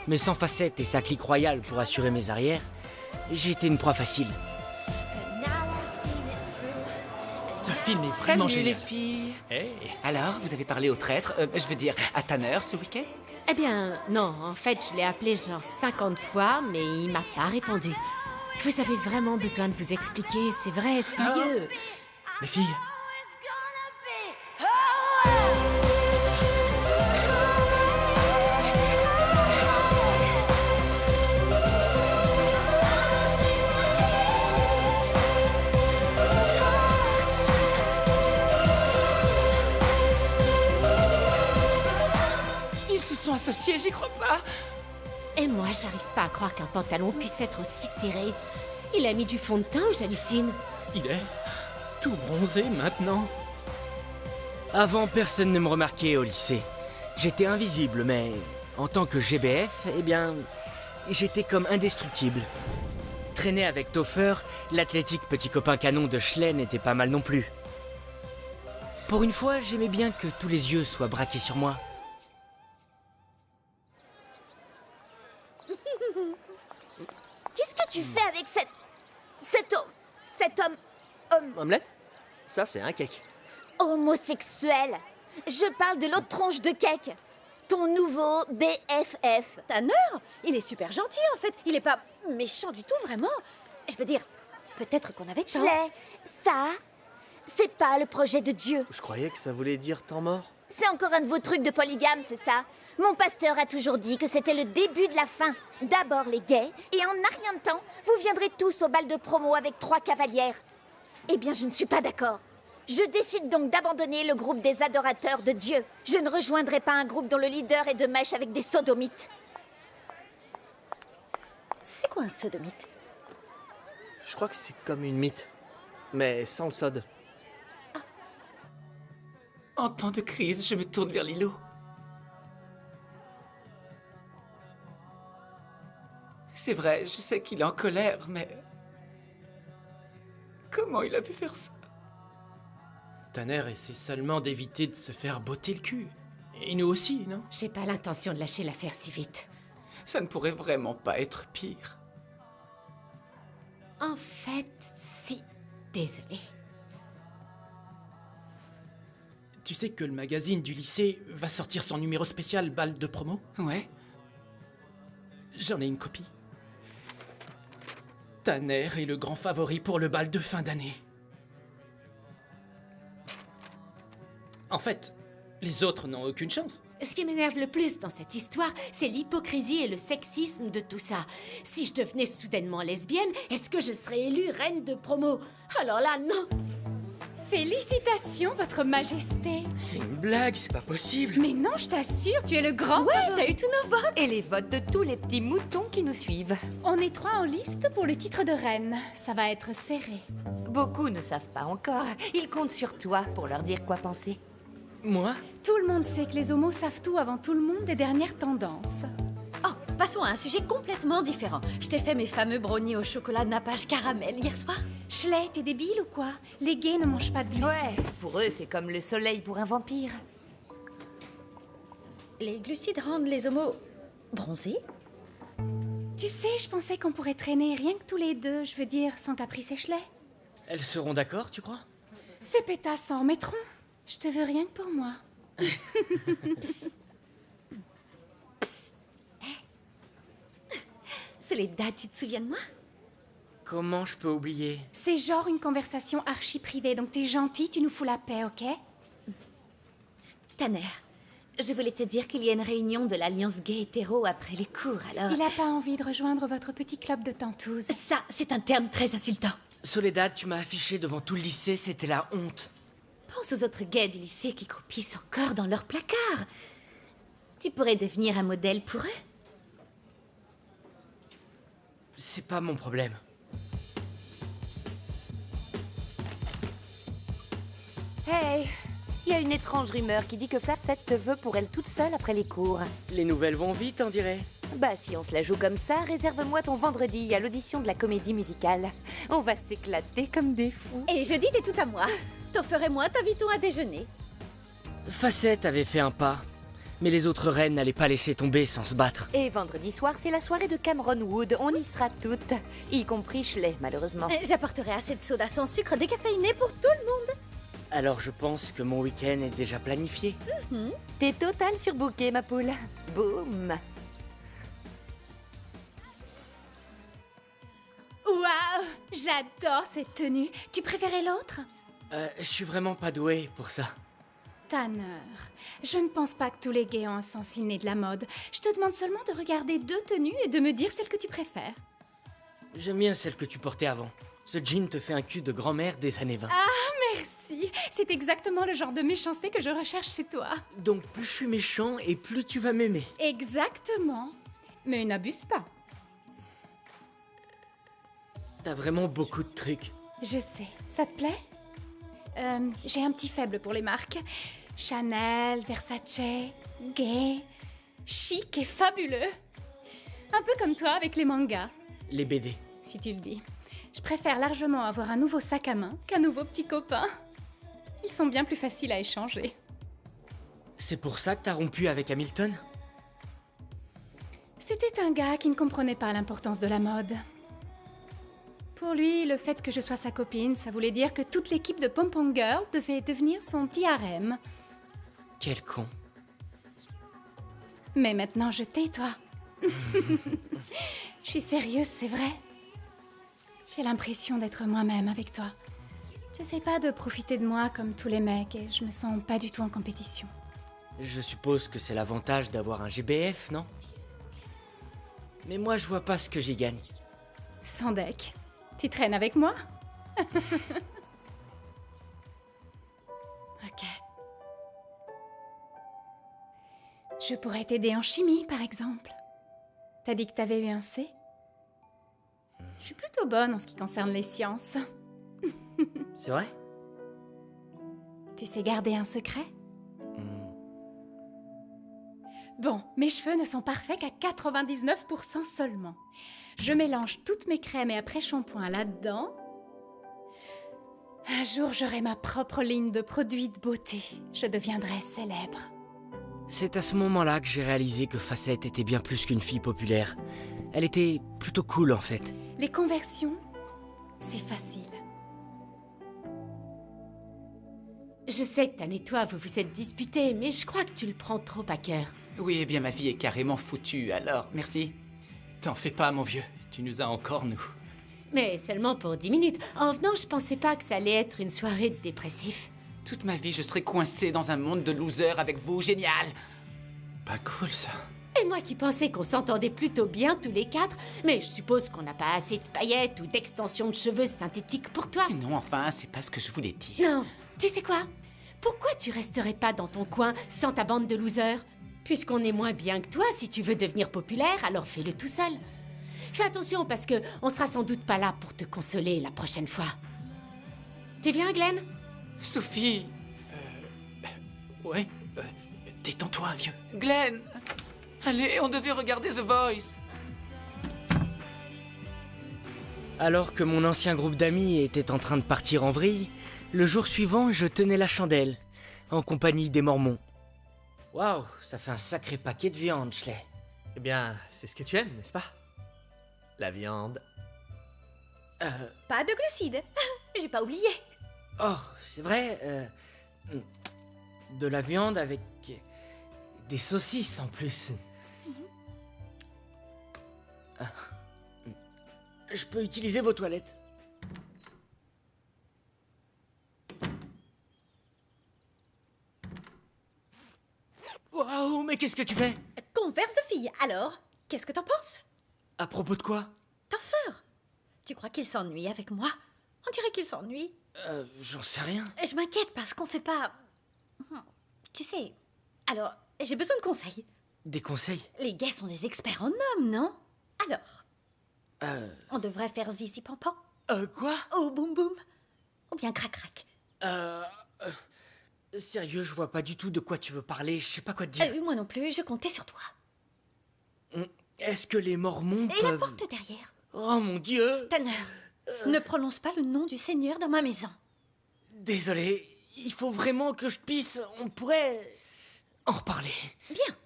Mais sans facettes et sa clique royale pour assurer mes arrières, j'étais une proie facile. Ce film est Salut vraiment les génial. filles. Hey. Alors, vous avez parlé au traître, je veux dire à Tanner ce week-end? Eh bien, non, en fait, je l'ai appelé genre 50 fois, mais il m'a pas répondu. Vous avez vraiment besoin de vous expliquer, c'est vrai, sérieux. Les filles, Ils se sont associés, j'y crois pas. Et moi, j'arrive pas à croire qu'un pantalon puisse être aussi serré. Il a mis du fond de teint, j'hallucine. il est tout bronzé maintenant. Avant, personne ne me remarquait au lycée. J'étais invisible, mais en tant que GBF, eh bien, j'étais comme indestructible. Traîner avec Topher, l'athlétique petit copain canon de Schley n'était pas mal non plus. Pour une fois, j'aimais bien que tous les yeux soient braqués sur moi. Qu'est-ce que tu fais avec cet homme Omelette? Ça, c'est un cake. homosexuel? Je parle de l'autre tronche de cake. Ton nouveau BFF. Tanner, il est super gentil en fait. Il est pas méchant du tout, vraiment. Je veux dire, peut-être qu'on avait tort. Schley, ça, c'est pas le projet de Dieu. Je croyais que ça voulait dire temps mort. C'est encore un de vos trucs de polygame, c'est ça? Mon pasteur a toujours dit que c'était le début de la fin. D'abord les gays, et en un rien de temps, vous viendrez tous au bal de promo avec 3 cavalières. Eh bien, je ne suis pas d'accord. Je décide donc d'abandonner le groupe des adorateurs de Dieu. Je ne rejoindrai pas un groupe dont le leader est de mèche avec des sodomites. C'est quoi un sodomite? Je crois que c'est comme une mythe. Mais sans le sod. En temps de crise, je me tourne vers Lilo. C'est vrai, je sais qu'il est en colère, mais... Comment il a pu faire ça? Tanner essaie seulement d'éviter de se faire botter le cul. Et nous aussi, non? J'ai pas l'intention de lâcher l'affaire si vite. Ça ne pourrait vraiment pas être pire. En fait, si. Désolée. Tu sais que le magazine du lycée va sortir son numéro spécial bal de promo? Ouais. J'en ai une copie. Tanner est le grand favori pour le bal de fin d'année. En fait, les autres n'ont aucune chance. Ce qui m'énerve le plus dans cette histoire, c'est l'hypocrisie et le sexisme de tout ça. Si je devenais soudainement lesbienne, est-ce que je serais élue reine de promo? Alors là, non! Félicitations, votre majesté. C'est une blague, c'est pas possible. Mais non, je t'assure, tu es le grand favori. T'as eu tous nos votes. Et les votes de tous les petits moutons qui nous suivent. On est 3 en liste pour le titre de reine. Ça va être serré. Beaucoup ne savent pas encore. Ils comptent sur toi pour leur dire quoi penser. Moi? Tout le monde sait que les homos savent tout avant tout le monde des dernières tendances. Oh, passons à un sujet complètement différent. Je t'ai fait mes fameux brownies au chocolat nappage caramel hier soir. Schley, t'es débile ou quoi? Les gays ne mangent pas de glucides. Ouais, pour eux, c'est comme le soleil pour un vampire. Les glucides rendent les homos bronzés? Tu sais, je pensais qu'on pourrait traîner rien que tous les deux, je veux dire, sans Caprice et Schley. Elles seront d'accord, tu crois? Ces pétasses s'en remettront. Je te veux rien que pour moi. C'est les dates, tu te souviens de moi? Comment je peux oublier? C'est genre une conversation archi privée, donc t'es gentil, tu nous fous la paix, ok? Tanner, je voulais te dire qu'il y a une réunion de l'Alliance Gay Hétéro après les cours, alors... Il a pas envie de rejoindre votre petit club de tantouses. Ça, c'est un terme très insultant. Soledad, tu m'as affiché devant tout le lycée, c'était la honte. Pense aux autres gays du lycée qui croupissent encore dans leur placard. Tu pourrais devenir un modèle pour eux. C'est pas mon problème. Hey, il y a une étrange rumeur qui dit que Flacette te veut pour elle toute seule après les cours. Les nouvelles vont vite, on dirait. Bah, si on se la joue comme ça, réserve-moi ton vendredi à l'audition de la comédie musicale. On va s'éclater comme des fous. Et jeudi, t'es tout à moi. Topher et moi t'invitons à déjeuner. Facette avait fait un pas, mais les autres reines n'allaient pas laisser tomber sans se battre. Et vendredi soir, c'est la soirée de Cameron Wood. On y sera toutes, y compris Schley, malheureusement. J'apporterai assez de soda sans sucre décaféiné pour tout le monde. Alors je pense que mon week-end est déjà planifié. T'es total surbooké, ma poule. Boum. Waouh, j'adore cette tenue. Tu préférais l'autre? Je suis vraiment pas doué pour ça. Tanner, je ne pense pas que tous les gays ont un sens inné de la mode. Je te demande seulement de regarder 2 tenues et de me dire celle que tu préfères. J'aime bien celle que tu portais avant. Ce jean te fait un cul de grand-mère des années 20. Ah, merci. C'est exactement le genre de méchanceté que je recherche chez toi. Donc plus je suis méchant et plus tu vas m'aimer. Exactement. Mais n'abuse pas. T'as vraiment beaucoup de trucs. Je sais. Ça te plaît? J'ai un petit faible pour les marques. Chanel, Versace, Gay, chic et fabuleux. Un peu comme toi avec les mangas, Les BD. si tu le dis. Je préfère largement avoir un nouveau sac à main qu'un nouveau petit copain. Ils sont bien plus faciles à échanger. C'est pour ça que t'as rompu avec Hamilton? C'était un gars qui ne comprenait pas l'importance de la mode. Pour lui, le fait que je sois sa copine, ça voulait dire que toute l'équipe de Pom Pom Girls devait devenir son petit harem. Quel con. Mais maintenant, je tais, toi. Je suis sérieuse, c'est vrai. J'ai l'impression d'être moi-même avec toi. J'essaie pas de profiter de moi comme tous les mecs et je me sens pas du tout en compétition. Je suppose que c'est l'avantage d'avoir un GBF, non? Mais moi, je vois pas ce que j'y gagne. Sans deck. Tu traînes avec moi? Ok. Je pourrais t'aider en chimie, par exemple. T'as dit que t'avais eu un C? Je suis plutôt bonne en ce qui concerne les sciences. C'est vrai? Tu sais garder un secret? Bon, mes cheveux ne sont parfaits qu'à 99% seulement. Je mélange toutes mes crèmes et après-shampoing là-dedans. Un jour, j'aurai ma propre ligne de produits de beauté. Je deviendrai célèbre. C'est à ce moment-là que j'ai réalisé que Facette était bien plus qu'une fille populaire. Elle était plutôt cool, en fait. Les conversions, c'est facile. Je sais que Tan et toi, vous vous êtes disputés, mais je crois que tu le prends trop à cœur. Oui, eh bien, ma vie est carrément foutue, alors, merci. T'en fais pas, mon vieux. Tu nous as encore, nous. Mais seulement pour 10 minutes. En venant, je pensais pas que ça allait être une soirée de dépressif. Toute ma vie, je serais coincé dans un monde de losers avec vous, génial. Pas cool, ça. Et moi qui pensais qu'on s'entendait plutôt bien tous les quatre, mais je suppose qu'on n'a pas assez de paillettes ou d'extensions de cheveux synthétiques pour toi. Non, enfin, c'est pas ce que je voulais dire. Non, tu sais quoi? Pourquoi tu resterais pas dans ton coin sans ta bande de losers? Puisqu'on est moins bien que toi, si tu veux devenir populaire, alors fais-le tout seul. Fais attention parce que on sera sans doute pas là pour te consoler la prochaine fois. Tu viens, Glenn? Sophie! Ouais, détends-toi, vieux. Glenn! Allez, on devait regarder The Voice. Alors que mon ancien groupe d'amis était en train de partir en vrille, le jour suivant, je tenais la chandelle, en compagnie des Mormons. Waouh, ça fait un sacré paquet de viande, Schley. Eh bien, c'est ce que tu aimes, n'est-ce pas? La viande. Pas de glucides. J'ai pas oublié. Oh, c'est vrai, de la viande avec des saucisses en plus. Ah. Je peux utiliser vos toilettes? Waouh, mais qu'est-ce que tu fais? Converse de fille, alors? Qu'est-ce que t'en penses? À propos de quoi? Toffer! Tu crois qu'il s'ennuie avec moi? On dirait qu'il s'ennuie. J'en sais rien. Je m'inquiète parce qu'on fait pas... Tu sais... Alors, j'ai besoin de conseils. Des conseils? Les gays sont des experts en hommes, non? Alors, on devrait faire zizi pampan. Quoi? Ou boum boum. Ou bien crac crac. Sérieux, je vois pas du tout de quoi tu veux parler, je sais pas quoi te dire. Moi non plus, je comptais sur toi. Est-ce que les Mormons Et peuvent... la porte derrière. Oh mon Dieu! Tanner, ne prononce pas le nom du Seigneur dans ma maison. Désolé, il faut vraiment que je puisse... On pourrait... en reparler. Bien.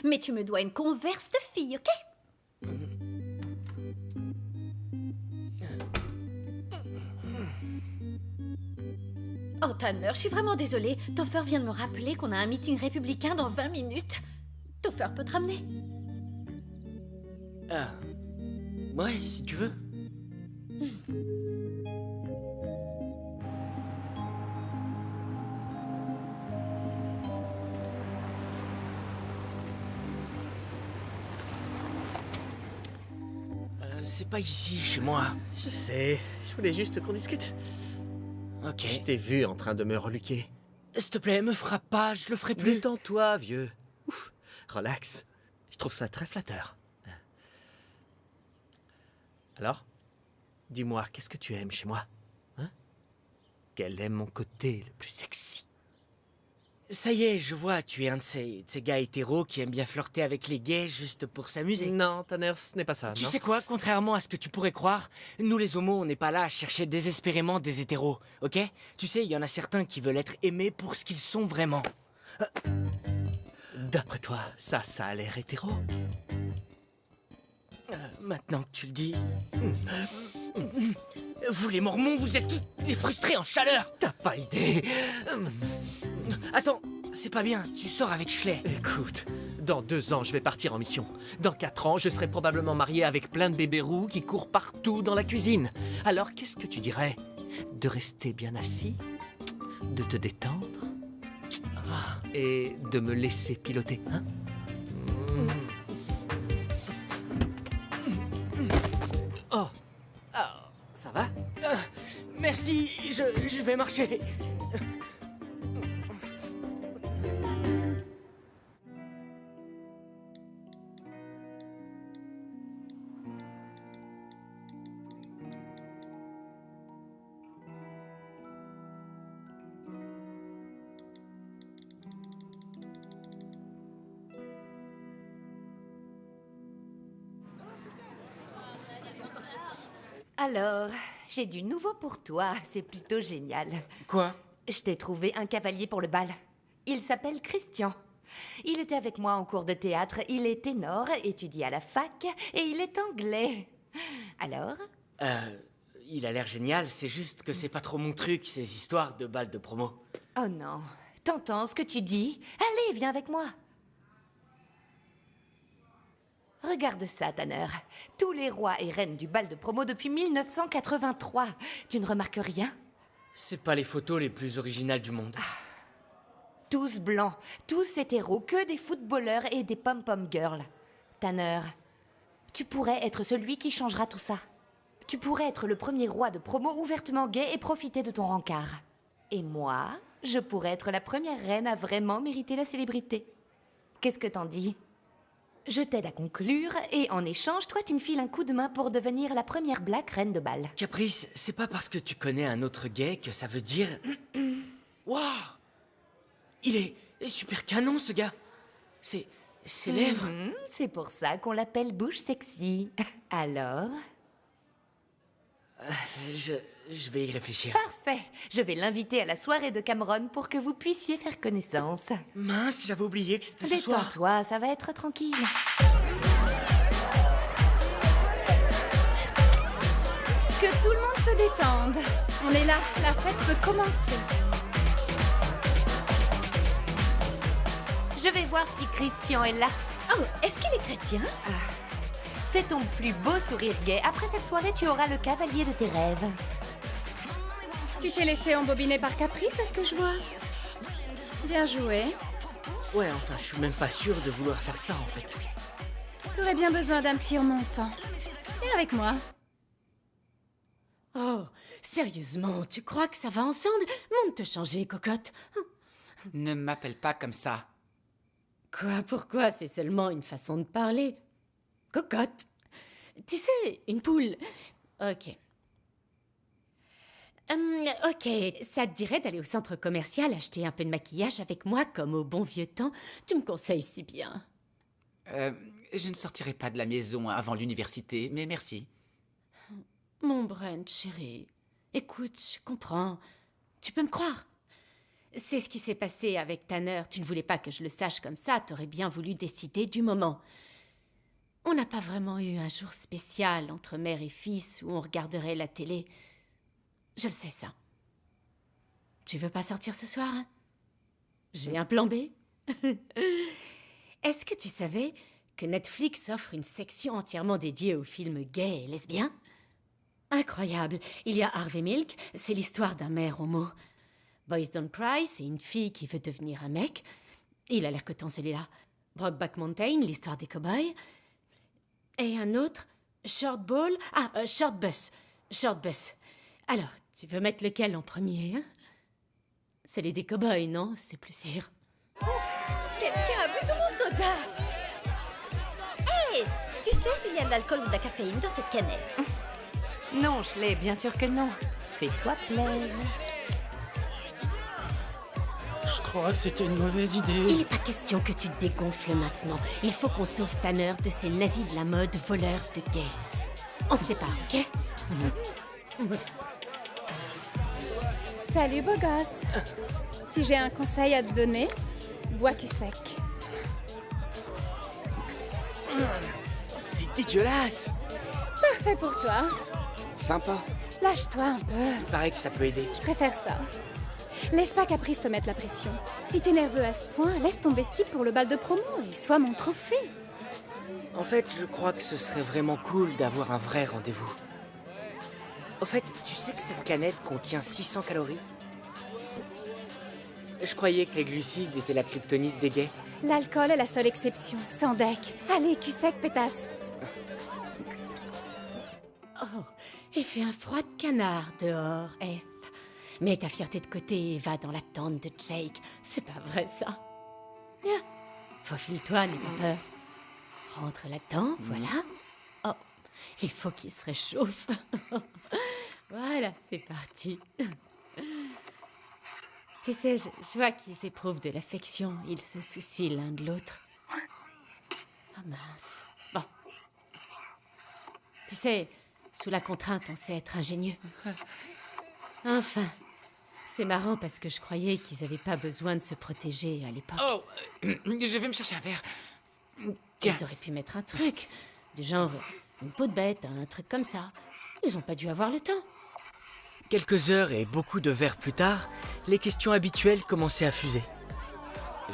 Mais tu me dois une converse de fille, ok? Oh, Tanner, je suis vraiment désolée. Toffer vient de me rappeler qu'on a un meeting républicain dans 20 minutes. Toffer peut te ramener. Ouais, si tu veux. C'est pas ici, chez moi. Je sais, je voulais juste qu'on discute. Ok. Je t'ai vu en train de me reluquer. S'il te plaît, me frappe pas, je le ferai plus. Détends-toi, vieux. Ouf, relax. Je trouve ça très flatteur. Alors, dis-moi, qu'est-ce que tu aimes chez moi? Hein? Quel est mon côté le plus sexy? Ça y est, je vois, tu es un de ces gars hétéros qui aiment bien flirter avec les gays juste pour s'amuser. Non, Tanner, ce n'est pas ça, Tu non? sais quoi, contrairement à ce que tu pourrais croire, nous les homos, on n'est pas là à chercher désespérément des hétéros, ok? Tu sais, il y en a certains qui veulent être aimés pour ce qu'ils sont vraiment. D'après toi, ça a l'air hétéro? Maintenant que tu le dis... Vous les mormons, vous êtes tous des frustrés en chaleur. T'as pas idée. Attends, c'est pas bien, tu sors avec Schley. Écoute, dans 2 ans, je vais partir en mission. Dans 4 ans, je serai probablement marié avec plein de bébés roux qui courent partout dans la cuisine. Alors, qu'est-ce que tu dirais? De rester bien assis? De te détendre? Et de me laisser piloter, hein? Oh, ça va? Merci, je vais marcher. Alors, j'ai du nouveau pour toi, c'est plutôt génial. Quoi? Je t'ai trouvé un cavalier pour le bal. Il s'appelle Christian. Il était avec moi en cours de théâtre, il est ténor, étudie à la fac, et il est anglais. Alors? Il a l'air génial, c'est juste que c'est pas trop mon truc, ces histoires de balles de promo. Oh non, t'entends ce que tu dis? Allez, viens avec moi. Regarde ça, Tanner. Tous les rois et reines du bal de promo depuis 1983. Tu ne remarques rien? C'est pas les photos les plus originales du monde. Tous blancs, tous hétéros, que des footballeurs et des pom-pom girls. Tanner, tu pourrais être celui qui changera tout ça. Tu pourrais être le premier roi de promo ouvertement gay et profiter de ton rencard. Et moi, je pourrais être la première reine à vraiment mériter la célébrité. Qu'est-ce que t'en dis? Je t'aide à conclure, et en échange, toi, tu me files un coup de main pour devenir la première black reine de bal. Caprice, c'est pas parce que tu connais un autre gay que ça veut dire... Waouh! Il est super canon, ce gars. Ses lèvres... C'est pour ça qu'on l'appelle bouche sexy. Alors? Je vais y réfléchir. Parfait. Je vais l'inviter à la soirée de Cameron pour que vous puissiez faire connaissance. Mince, j'avais oublié que c'était ce soir. Détends-toi, ça va être tranquille. Que tout le monde se détende. On est là, la fête peut commencer. Je vais voir si Christian est là. Oh, est-ce qu'il est chrétien? Fais ton plus beau sourire gay. Après cette soirée, tu auras le cavalier de tes rêves. Tu t'es laissé embobiner par Caprice, est-ce que je vois? Bien joué. Ouais, enfin, je suis même pas sûr de vouloir faire ça, en fait. T'aurais bien besoin d'un petit remontant. Viens avec moi. Oh, sérieusement, tu crois que ça va ensemble? Monte te changer, cocotte. Ne m'appelle pas comme ça. Quoi, pourquoi? C'est seulement une façon de parler. Cocotte. Tu sais, une poule. Ok. Ok, ça te dirait d'aller au centre commercial acheter un peu de maquillage avec moi, comme au bon vieux temps? Tu me conseilles si bien. Je ne sortirai pas de la maison avant l'université, mais merci. Mon Brent, chérie. Écoute, je comprends. Tu peux me croire. C'est ce qui s'est passé avec Tanner. Tu ne voulais pas que je le sache comme ça. T'aurais bien voulu décider du moment. On n'a pas vraiment eu un jour spécial entre mère et fils où on regarderait la télé. Je le sais, ça. Tu veux pas sortir ce soir? J'ai un plan B. Est-ce que tu savais que Netflix offre une section entièrement dédiée aux films gays et lesbiens? Incroyable. Il y a Harvey Milk, c'est l'histoire d'un mère homo. Boys Don't Cry, c'est une fille qui veut devenir un mec. Il a l'air coton, celui-là. Brokeback Mountain, l'histoire des cow-boys. Et un autre, Short Ball... Short Bus. Short Bus. Alors, tu veux mettre lequel en premier, hein? C'est les des cow-boys, non? C'est plus sûr. Quelqu'un a bu tout mon soda! Hé! Tu sais s'il y a de l'alcool ou de la caféine dans cette canette? Non, Schley, bien sûr que non. Fais-toi plaisir. Je crois que c'était une mauvaise Il idée. n'est pas question que tu te dégonfles maintenant. Il faut qu'on sauve Tanner de ces nazis de la mode voleurs de gays. On se sépare, ok? Salut, beau gosse. Si j'ai un conseil à te donner, bois cul sec. C'est dégueulasse. Parfait pour toi. Sympa. Lâche-toi un peu. Il paraît que ça peut aider. Je préfère ça. Laisse pas Caprice te mettre la pression. Si t'es nerveux à ce point, laisse tomber ce type pour le bal de promo et sois mon trophée. En fait, je crois que ce serait vraiment cool d'avoir un vrai rendez-vous. Au fait, tu sais que cette canette contient 600 calories? Je croyais que les glucides étaient la kryptonite des gays. L'alcool est la seule exception, sans deck. Allez, cul sec, pétasse. Oh, il fait un froid de canard dehors, F. Mets ta fierté de côté et va dans la tente de Jake. C'est pas vrai, ça. Viens. Faufile-toi, n'aie pas peur. Rentre là-dedans, voilà. Oh, il faut qu'il se réchauffe. Voilà, c'est parti. Tu sais, je vois qu'ils éprouvent de l'affection. Ils se soucient l'un de l'autre. Ah mince. Bon. Tu sais, sous la contrainte, on sait être ingénieux. Enfin. C'est marrant parce que je croyais qu'ils avaient pas besoin de se protéger à l'époque. Oh, je vais me chercher un verre. Ils auraient pu mettre un truc. Du genre, une peau de bête, un truc comme ça. Ils ont pas dû avoir le temps. Quelques heures et beaucoup de verres plus tard, les questions habituelles commençaient à fuser.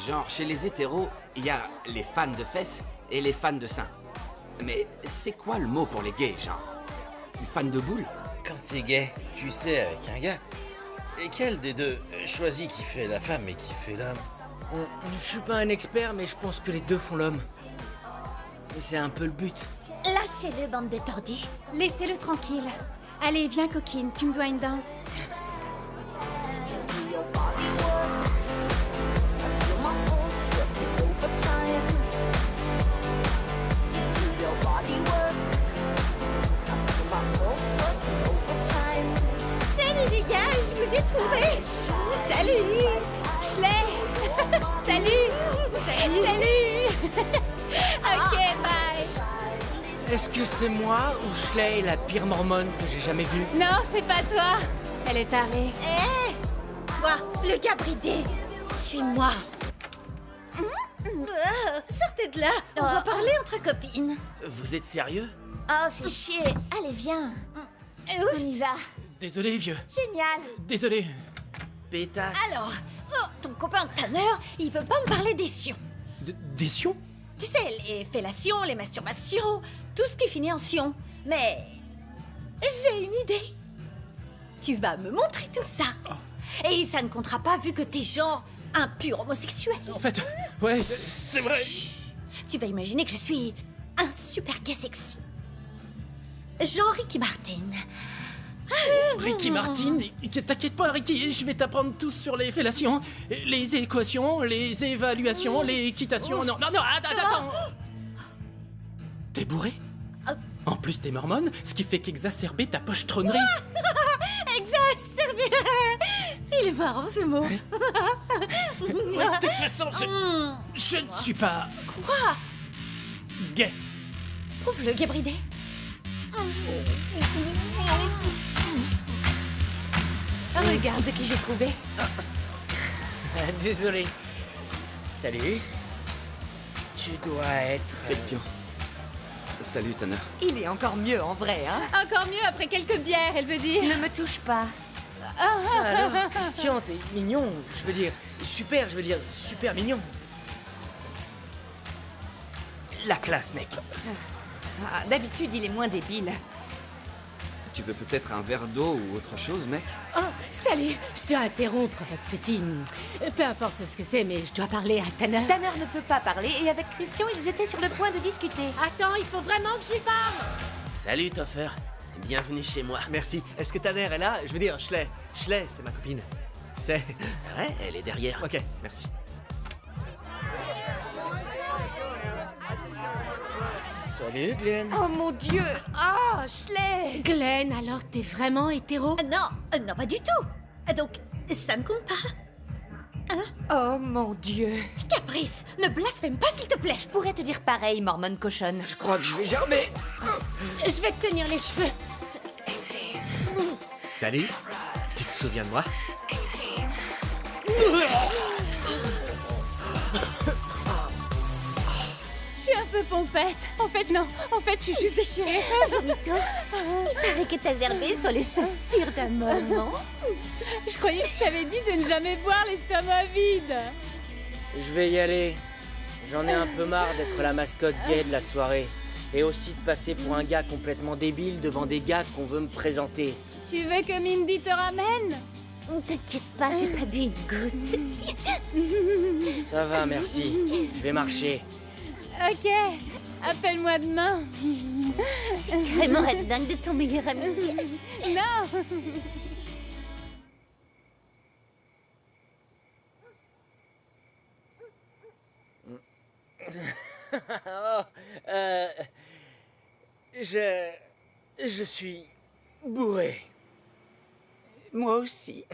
Genre, chez les hétéros, il y a les fans de fesses et les fans de seins. Mais c'est quoi le mot pour les gays, genre? Les fans de boules? Quand t'es gay, tu sais avec un gars. Lequel des deux choisit qui fait la femme et qui fait l'homme? Je suis pas un expert, mais je pense que les deux font l'homme. C'est un peu le but. Lâchez-le, bande de tordus. Laissez-le tranquille. Allez, viens, coquine, tu me dois une danse. Salut les gars, je vous ai trouvé. Salut. Schley. Salut. Salut. Ok, bye. Est-ce que c'est moi ou Schley, la pire mormone que j'ai jamais vue? Non, c'est pas toi. Elle est tarée. Hé, toi, le gars bridé, suis-moi. Sortez de là, on va parler entre copines. Vous êtes sérieux? Oh, fais chier. Allez, viens. On y va. Désolé, vieux. Génial. Désolé. Pétasse. Alors, ton copain Tanner, il veut pas me parler des sions. Des sions? Tu sais, les fellations, les masturbations, tout ce qui finit en sion. Mais j'ai une idée. Tu vas me montrer tout ça. Et ça ne comptera pas vu que t'es genre un pur homosexuel. En fait, ouais, c'est vrai. Tu vas imaginer que je suis un super gay sexy. Genre Ricky Martin. Ricky Martin, t'inquiète pas, Ricky, je vais t'apprendre tout sur les fellations, les équations, les évaluations, les équitations. Non, attends. T'es bourré? En plus, t'es mormone, ce qui fait qu'exacerber ta pochetronnerie. Exacerbé. Il est marrant ce mot. Ouais, de toute façon, je ne suis pas Quoi? gay. Prouve le gay bridé. Regarde qui j'ai trouvé. Désolé. Salut. Tu dois être... Christian. Salut, Tanner. Il est encore mieux en vrai, hein? Encore mieux après quelques bières, elle veut dire. Ne me touche pas. Ça alors, Christian, t'es mignon. Je veux dire, super mignon. La classe, mec. Ah, d'habitude, il est moins débile. Tu veux peut-être un verre d'eau ou autre chose, mec? Oh, salut. Je dois interrompre votre petit... Peu importe ce que c'est, mais je dois parler à Tanner. Tanner ne peut pas parler et avec Christian, ils étaient sur le point de discuter. Attends, il faut vraiment que je lui parle. Salut, Toffer. Bienvenue chez moi. Merci. Est-ce que Tanner est là? Je veux dire, Schley. Schley, c'est ma copine. Tu sais. Ouais, elle est derrière. Ok, merci. Salut, Glenn. Oh mon Dieu! Oh, Schley! Glenn, alors t'es vraiment hétéro? Non, non, pas du tout. Donc, ça ne compte pas. Oh mon Dieu. Caprice, ne blasphème pas s'il te plaît. Je pourrais te dire pareil, mormone cochonne. Je crois que je vais germer. Je vais te tenir les cheveux. Salut. Tu te souviens de moi? Je suis un peu pompette. En fait, non. En fait, je suis juste déchirée. Vomito, il paraît que t'as gerbé sur les chaussures d'un mort, non? Je croyais que je t'avais dit de ne jamais boire l'estomac vide. Je vais y aller. J'en ai un peu marre d'être la mascotte gay de la soirée. Et aussi de passer pour un gars complètement débile devant des gars qu'on veut me présenter. Tu veux que Mindy te ramène? T'inquiète pas, j'ai pas bu une goutte. Ça va, merci. Je vais marcher. Ok, appelle-moi demain. T'es carrément la dingue de ton meilleur ami. Non. Oh, je suis bourré. Moi aussi.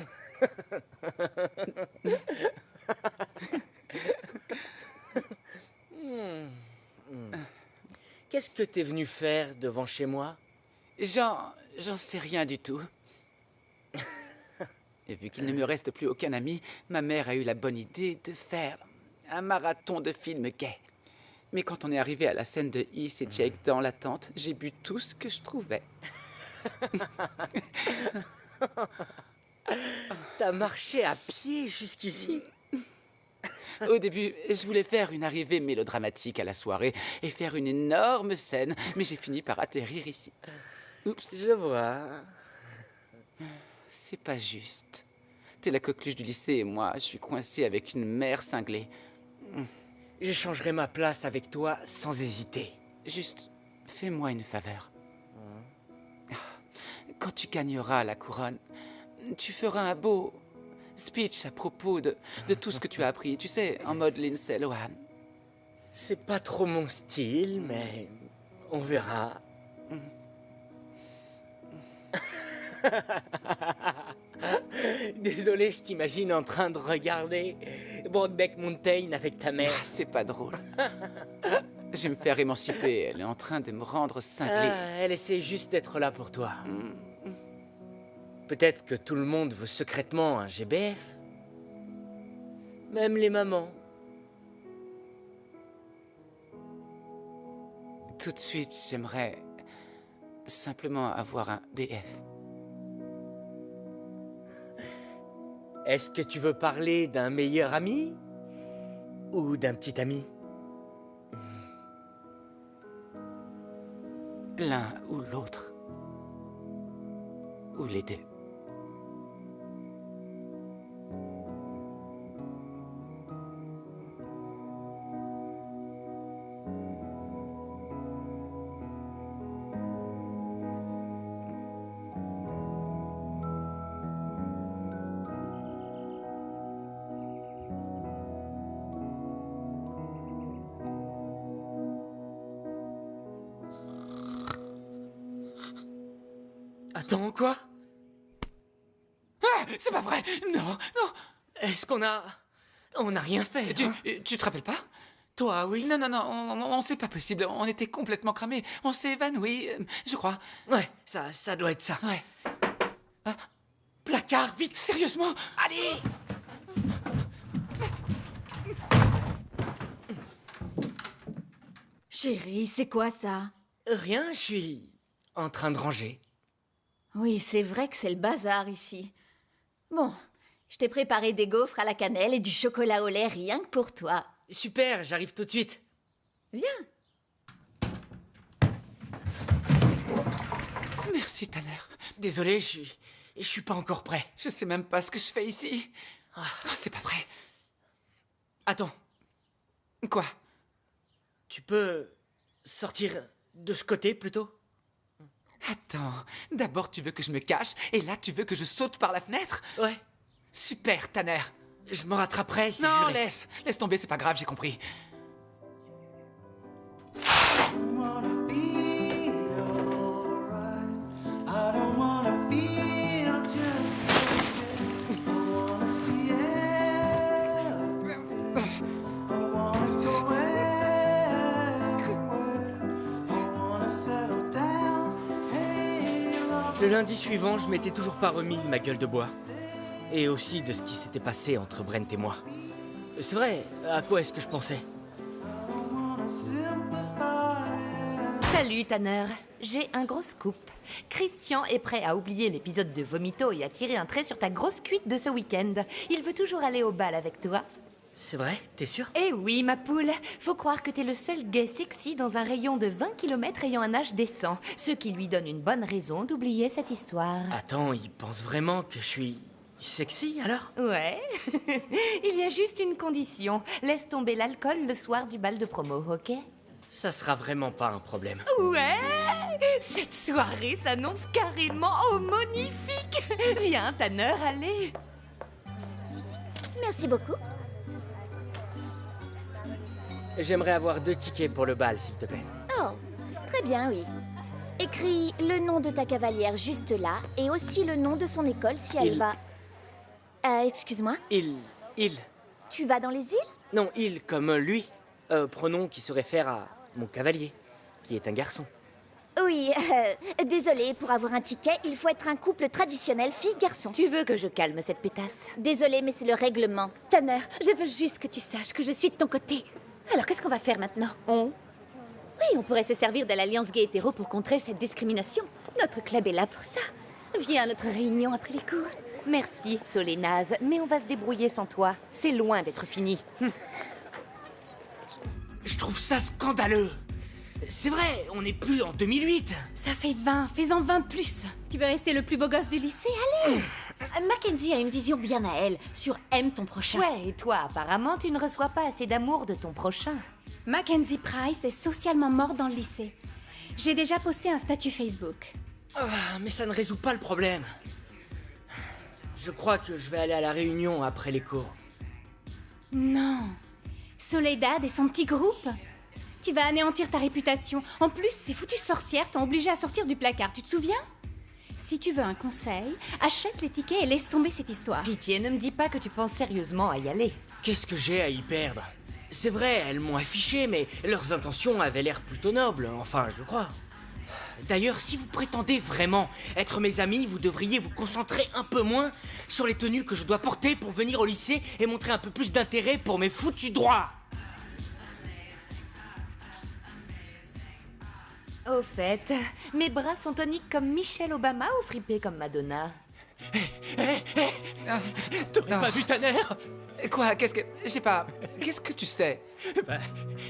Qu'est-ce que t'es venu faire devant chez moi? J'en sais rien du tout. Et vu qu'il ne me reste plus aucun ami, ma mère a eu la bonne idée de faire un marathon de films gays. Mais quand on est arrivé à la scène de Heath et Jake dans la tente, j'ai bu tout ce que je trouvais. T'as marché à pied jusqu'ici? Au début, je voulais faire une arrivée mélodramatique à la soirée et faire une énorme scène, mais j'ai fini par atterrir ici. Oups. Je vois. C'est pas juste. T'es la coqueluche du lycée et moi, je suis coincé avec une mère cinglée. J'échangerai ma place avec toi sans hésiter. Juste, fais-moi une faveur. Quand tu gagneras la couronne, tu feras un beau speech à propos de tout ce que tu as appris, tu sais, en mode Lindsay Lohan. C'est pas trop mon style, mais on verra. Désolé, je t'imagine en train de regarder Brokeback Mountain avec ta mère. Ah, c'est pas drôle. Je vais me faire émanciper, elle est en train de me rendre cinglé. Elle essaie juste d'être là pour toi. Peut-être que tout le monde veut secrètement un GBF. Même les mamans. Tout de suite, j'aimerais simplement avoir un BF. Est-ce que tu veux parler d'un meilleur ami ou d'un petit ami? L'un ou l'autre. Ou les deux. Attends, quoi? Ah, c'est pas vrai! Non, non! Est-ce qu'on a... On n'a rien fait, hein? Tu te rappelles pas? Toi, oui? Non, c'est pas possible. On était complètement cramés. On s'est évanouis, je crois. Ouais, ça doit être ça. Ouais. Ah, placard, vite! Sérieusement? Allez! Chérie, c'est quoi ça? Rien, je suis en train de ranger. Oui, c'est vrai que c'est le bazar ici. Bon, je t'ai préparé des gaufres à la cannelle et du chocolat au lait rien que pour toi. Super, j'arrive tout de suite. Viens. Merci, Tanner. Désolé, je suis pas encore prêt. Je sais même pas ce que je fais ici. Ah, c'est pas vrai. Attends. Quoi? Tu peux sortir de ce côté, plutôt? Attends, d'abord tu veux que je me cache, et là tu veux que je saute par la fenêtre? Ouais. Super, Tanner. Je me rattraperai si Non, je... laisse tomber, c'est pas grave, j'ai compris. Le lundi suivant, je m'étais toujours pas remis de ma gueule de bois. Et aussi de ce qui s'était passé entre Brent et moi. C'est vrai, à quoi est-ce que je pensais? Salut Tanner, j'ai un gros scoop. Christian est prêt à oublier l'épisode de Vomito et à tirer un trait sur ta grosse cuite de ce week-end. Il veut toujours aller au bal avec toi. C'est vrai? T'es sûr? Eh oui, ma poule. Faut croire que t'es le seul gay sexy dans un rayon de 20 km ayant un âge décent. Ce qui lui donne une bonne raison d'oublier cette histoire. Attends, il pense vraiment que je suis sexy alors? Ouais. Il y a juste une condition. Laisse tomber l'alcool le soir du bal de promo, ok? Ça sera vraiment pas un problème. Ouais! Cette soirée s'annonce carrément magnifique! Viens, Tanner, allez! Merci beaucoup. J'aimerais avoir 2 tickets pour le bal, s'il te plaît. Oh, très bien, oui. Écris le nom de ta cavalière juste là, et aussi le nom de son école si elle va... excuse-moi, Il... tu vas dans les îles? Non, il comme lui. Pronom qui se réfère à mon cavalier, qui est un garçon. Oui, désolé, pour avoir un ticket, il faut être un couple traditionnel fille-garçon. Tu veux que je calme cette pétasse? Désolé, mais c'est le règlement. Tanner, je veux juste que tu saches que je suis de ton côté. Alors qu'est-ce qu'on va faire maintenant? Oui, on pourrait se servir de l'Alliance Gay Hétéro pour contrer cette discrimination. Notre club est là pour ça. Viens à notre réunion après les cours. Merci, Solénase, mais on va se débrouiller sans toi. C'est loin d'être fini. Je trouve ça scandaleux. C'est vrai, on n'est plus en 2008. Ça fait 20, fais-en 20 de plus. Tu veux rester le plus beau gosse du lycée? Allez! Mackenzie a une vision bien à elle sur aime ton prochain. Ouais, et toi, apparemment, tu ne reçois pas assez d'amour de ton prochain. Mackenzie Price est socialement morte dans le lycée. J'ai déjà posté un statut Facebook. Mais ça ne résout pas le problème. Je crois que je vais aller à la réunion après les cours. Non. Soledad et son petit groupe. Tu vas anéantir ta réputation. En plus, ces foutues sorcières t'ont obligé à sortir du placard, tu te souviens? Si tu veux un conseil, achète les tickets et laisse tomber cette histoire. Pitié, ne me dis pas que tu penses sérieusement à y aller. Qu'est-ce que j'ai à y perdre? C'est vrai, elles m'ont affiché, mais leurs intentions avaient l'air plutôt nobles, enfin, je crois. D'ailleurs, si vous prétendez vraiment être mes amis, vous devriez vous concentrer un peu moins sur les tenues que je dois porter pour venir au lycée et montrer un peu plus d'intérêt pour mes foutus droits. Au fait, mes bras sont toniques comme Michelle Obama ou fripés comme Madonna? T'aurais pas vu Tanner? Quoi? Qu'est-ce que... Je sais pas. Qu'est-ce que tu sais?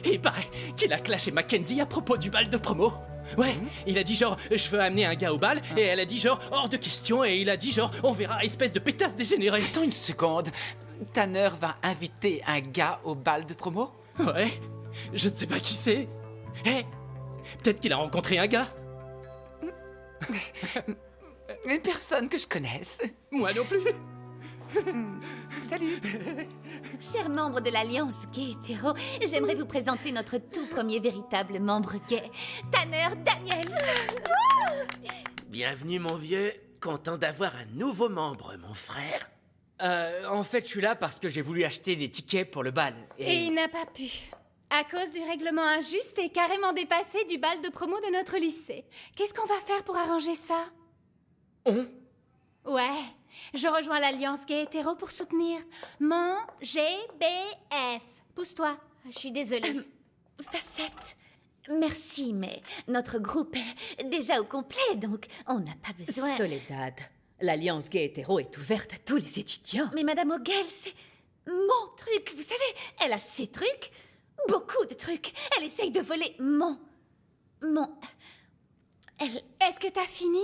Il paraît qu'il a clashé Mackenzie à propos du bal de promo. Ouais, il a dit genre, je veux amener un gars au bal, et elle a dit genre, hors de question, et il a dit genre, on verra, espèce de pétasse dégénérée. Attends une seconde. Tanner va inviter un gars au bal de promo? Ouais, je ne sais pas qui c'est. Peut-être qu'il a rencontré un gars. Une personne que je connaisse. Moi non plus. Salut. Chers membres de l'Alliance Gay Hétéro, j'aimerais vous présenter notre tout premier véritable membre gay, Tanner Daniels. Bienvenue, mon vieux. Content d'avoir un nouveau membre, mon frère. En fait, je suis là parce que j'ai voulu acheter des tickets pour le bal. Et il n'a pas pu. À cause du règlement injuste et carrément dépassé du bal de promo de notre lycée. Qu'est-ce qu'on va faire pour arranger ça? Ouais, je rejoins l'Alliance Gay Hétéro pour soutenir mon GBF. Pousse-toi. Je suis désolée. Facette. Merci, mais notre groupe est déjà au complet, donc on n'a pas besoin... Soledad, l'Alliance Gay Hétéro est ouverte à tous les étudiants. Mais Madame O'Gale, c'est mon truc, vous savez. Elle a ses trucs, beaucoup de trucs. Elle essaye de voler mon... Est-ce que t'as fini?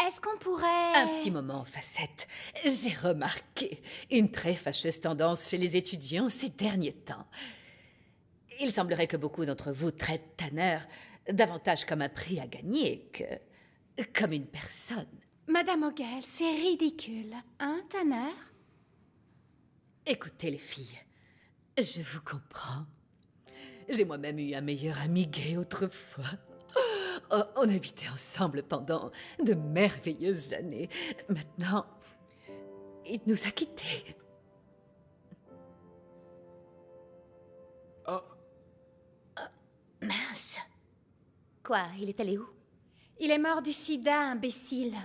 Est-ce qu'on pourrait... Un petit moment, Facette. J'ai remarqué une très fâcheuse tendance chez les étudiants ces derniers temps. Il semblerait que beaucoup d'entre vous traitent Tanner davantage comme un prix à gagner que comme une personne. Madame O'Gale, c'est ridicule. Hein, Tanner? Écoutez, les filles, je vous comprends. J'ai moi-même eu un meilleur ami gay autrefois. Oh, on habitait ensemble pendant de merveilleuses années. Maintenant, il nous a quittés. Mince. Quoi, il est allé où? Il est mort du sida, imbécile.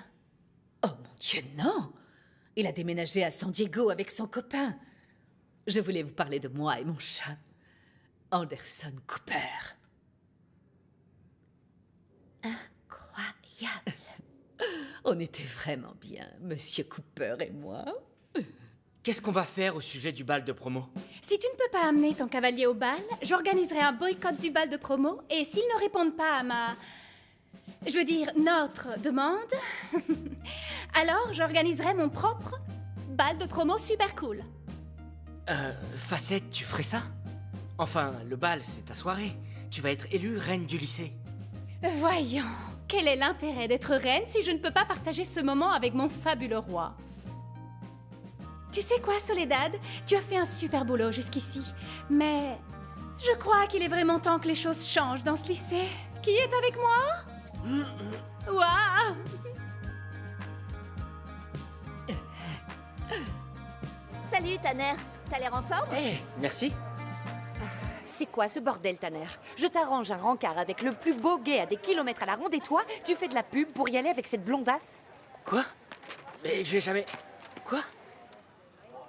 Oh mon Dieu, non! Il a déménagé à San Diego avec son copain. Je voulais vous parler de moi et mon chat, Anderson Cooper. Incroyable! On était vraiment bien, Monsieur Cooper et moi. Qu'est-ce qu'on va faire au sujet du bal de promo? Si tu ne peux pas amener ton cavalier au bal, j'organiserai un boycott du bal de promo et s'ils ne répondent pas à notre demande, alors j'organiserai mon propre bal de promo super cool. Facette, tu ferais ça? Enfin, le bal, c'est ta soirée. Tu vas être élue reine du lycée. Voyons, quel est l'intérêt d'être reine si je ne peux pas partager ce moment avec mon fabuleux roi? Tu sais quoi, Soledad? Tu as fait un super boulot jusqu'ici. Mais je crois qu'il est vraiment temps que les choses changent dans ce lycée. Qui est avec moi? Waouh! Salut, Tanner. T'as l'air en forme? Merci. C'est quoi ce bordel, Tanner? Je t'arrange un rencard avec le plus beau gay à des kilomètres à la ronde et toi, tu fais de la pub pour y aller avec cette blondasse? Quoi? Mais j'ai jamais... Quoi?